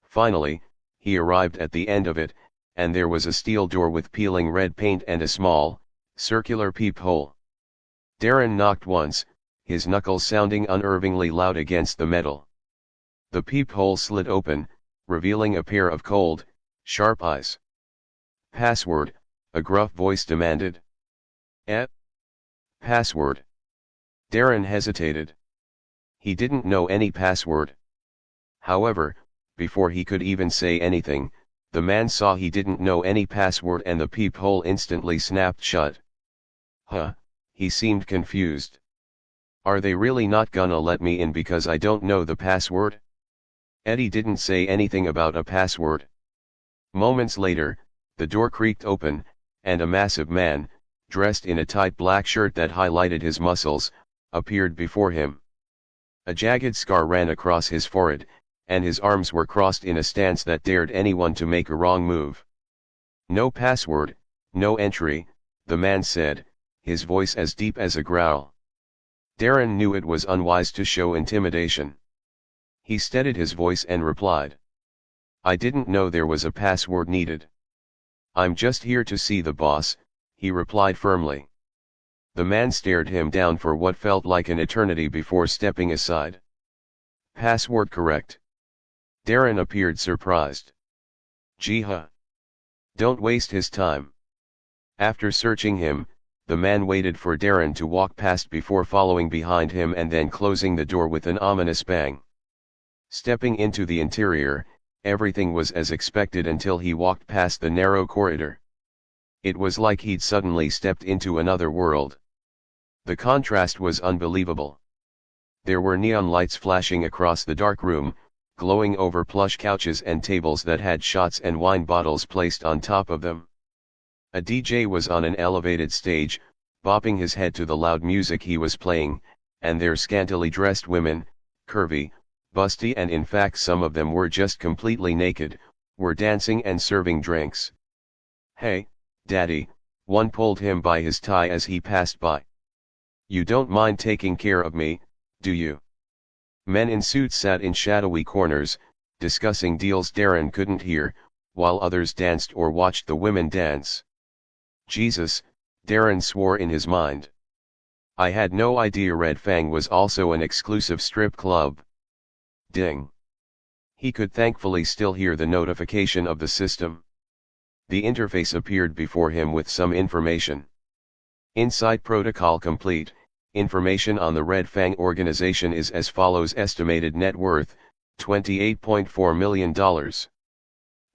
Finally, he arrived at the end of it, and there was a steel door with peeling red paint and a small, circular peephole. Darren knocked once, his knuckles sounding unnervingly loud against the metal. The peephole slid open, revealing a pair of cold, sharp eyes. "Password, a gruff voice demanded. Eh? Password. Darren hesitated. He didn't know any password. However, before he could even say anything, the man saw he didn't know any password and the peephole instantly snapped shut. Huh, he seemed confused. Are they really not gonna let me in because I don't know the password? Eddie didn't say anything about a password. Moments later, the door creaked open, and a massive man, dressed in a tight black shirt that highlighted his muscles, appeared before him. A jagged scar ran across his forehead, and his arms were crossed in a stance that dared anyone to make a wrong move. No password, no entry, the man said, his voice as deep as a growl. Darren knew it was unwise to show intimidation. He steadied his voice and replied. I didn't know there was a password needed. I'm just here to see the boss, he replied firmly. The man stared him down for what felt like an eternity before stepping aside. Password correct. Darren appeared surprised. Gee huh. Don't waste his time. After searching him, the man waited for Darren to walk past before following behind him and then closing the door with an ominous bang. Stepping into the interior, everything was as expected until he walked past the narrow corridor. It was like he'd suddenly stepped into another world. The contrast was unbelievable. There were neon lights flashing across the dark room, glowing over plush couches and tables that had shots and wine bottles placed on top of them. A DJ was on an elevated stage, bopping his head to the loud music he was playing, and there scantily dressed women, curvy, busty and in fact some of them were just completely naked, were dancing and serving drinks. Hey, daddy, one pulled him by his tie as he passed by. You don't mind taking care of me, do you? Men in suits sat in shadowy corners, discussing deals Darren couldn't hear, while others danced or watched the women dance. Jesus, Darren swore in his mind. I had no idea Red Fang was also an exclusive strip club. Ding. He could thankfully still hear the notification of the system. The interface appeared before him with some information. Insight protocol complete. Information on the Red Fang organization is as follows: estimated net worth, $28.4 million.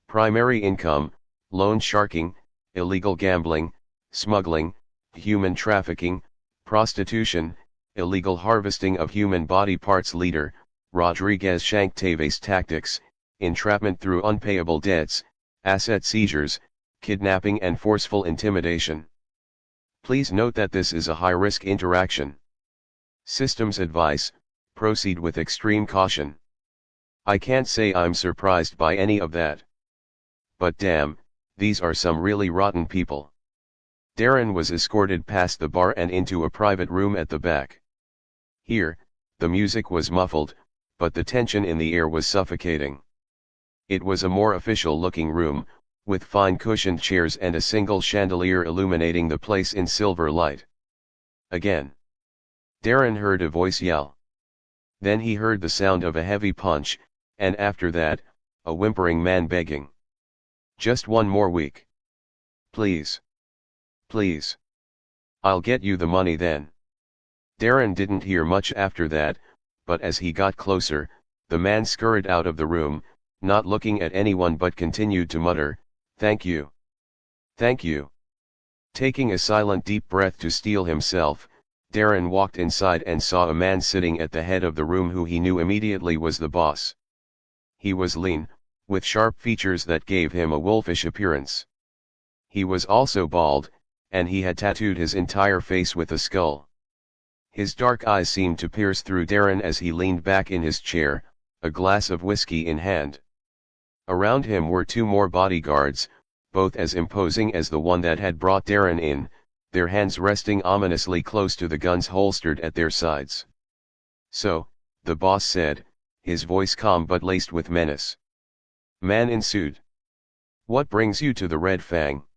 Primary income, loan sharking, illegal gambling, smuggling, human trafficking, prostitution, illegal harvesting of human body parts. Leader, Rodriguez Shanktaves. Tactics, entrapment through unpayable debts, asset seizures, kidnapping and forceful intimidation. Please note that this is a high-risk interaction. Systems advice, proceed with extreme caution. I can't say I'm surprised by any of that. But damn, these are some really rotten people. Darren was escorted past the bar and into a private room at the back. Here, the music was muffled, but the tension in the air was suffocating. It was a more official-looking room, with fine cushioned chairs and a single chandelier illuminating the place in silver light. Again. Darren heard a voice yell. Then he heard the sound of a heavy punch, and after that, a whimpering man begging. Just one more week. Please. Please. I'll get you the money then. Darren didn't hear much after that, but as he got closer, the man scurried out of the room, not looking at anyone but continued to mutter, "Thank you. Thank you." Taking a silent deep breath to steel himself, Darren walked inside and saw a man sitting at the head of the room who he knew immediately was the boss. He was lean, with sharp features that gave him a wolfish appearance. He was also bald, and he had tattooed his entire face with a skull. His dark eyes seemed to pierce through Darren as he leaned back in his chair, a glass of whiskey in hand. Around him were two more bodyguards, both as imposing as the one that had brought Darren in, their hands resting ominously close to the guns holstered at their sides. "So," the boss said, his voice calm but laced with menace. "Man in suit. What brings you to the Red Fang?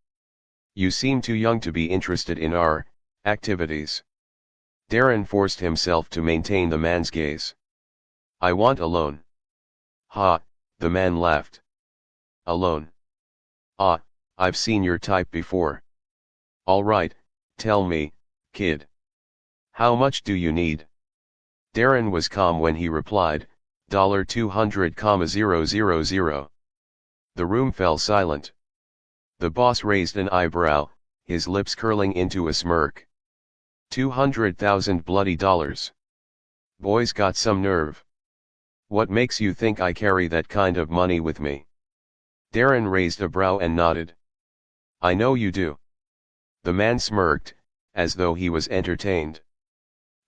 You seem too young to be interested in our activities." Darren forced himself to maintain the man's gaze. "I want a loan." "Ha," the man laughed. "A loan? Ah, I've seen your type before. All right, tell me, kid. How much do you need? Darren was calm when he replied, $200,000. The room fell silent. The boss raised an eyebrow, his lips curling into a smirk. 200,000 bloody dollars. Boy's got some nerve. What makes you think I carry that kind of money with me? Darren raised a brow and nodded. I know you do. The man smirked, as though he was entertained.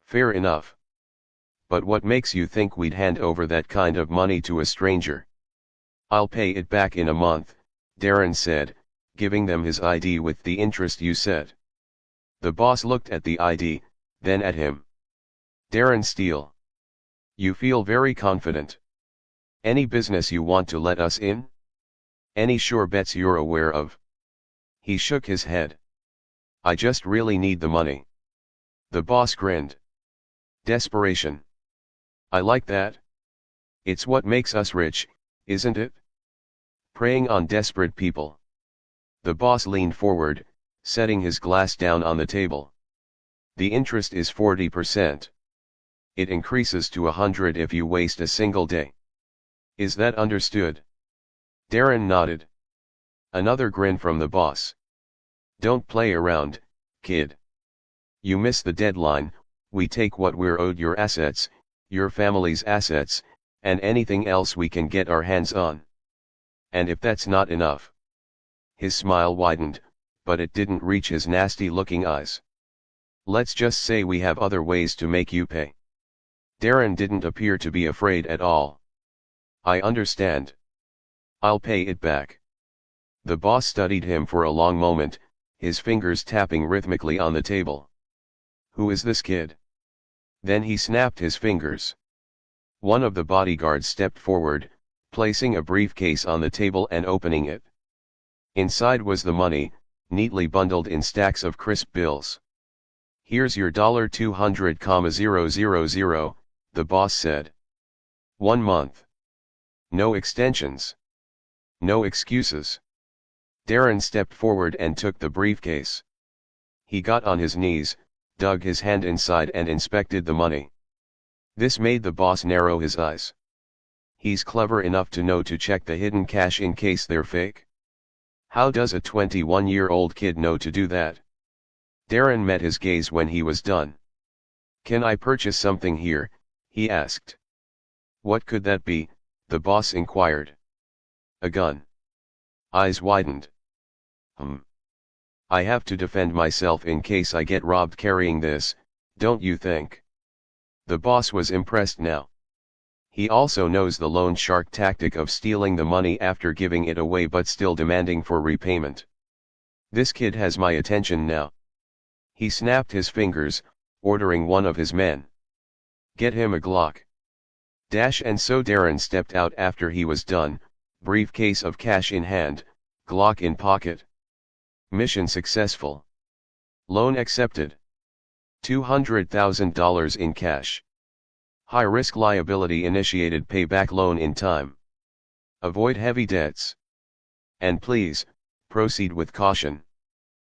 Fair enough. But what makes you think we'd hand over that kind of money to a stranger? I'll pay it back in a month, Darren said, giving them his ID with the interest you set. The boss looked at the ID, then at him. Darren Steele. You feel very confident. Any business you want to let us in? Any sure bets you're aware of? He shook his head. I just really need the money. The boss grinned. Desperation. I like that. It's what makes us rich, isn't it? Preying on desperate people. The boss leaned forward, setting his glass down on the table. The interest is 40%. It increases to 100 if you waste a single day. Is that understood? Darren nodded. Another grin from the boss. Don't play around, kid. You miss the deadline, we take what we're owed, your assets, your family's assets, and anything else we can get our hands on. And if that's not enough. His smile widened, but it didn't reach his nasty-looking eyes. Let's just say we have other ways to make you pay. Darren didn't appear to be afraid at all. I understand. I'll pay it back. The boss studied him for a long moment, his fingers tapping rhythmically on the table. Who is this kid? Then he snapped his fingers. One of the bodyguards stepped forward, placing a briefcase on the table and opening it. Inside was the money, neatly bundled in stacks of crisp bills. Here's your $200,000, the boss said. 1 month. No extensions. No excuses. Darren stepped forward and took the briefcase. He got on his knees, dug his hand inside and inspected the money. This made the boss narrow his eyes. He's clever enough to know to check the hidden cash in case they're fake. How does a 21-year-old kid know to do that? Darren met his gaze when he was done. Can I purchase something here? He asked. What could that be? The boss inquired. A gun. Eyes widened. I have to defend myself in case I get robbed carrying this, don't you think? The boss was impressed now. He also knows the loan shark tactic of stealing the money after giving it away but still demanding for repayment. This kid has my attention now. He snapped his fingers, ordering one of his men. Get him a Glock. And so Darren stepped out after he was done, briefcase of cash in hand, Glock in pocket. Mission successful. Loan accepted. $200,000 in cash. High-risk liability initiated payback loan in time. Avoid heavy debts. And please, proceed with caution.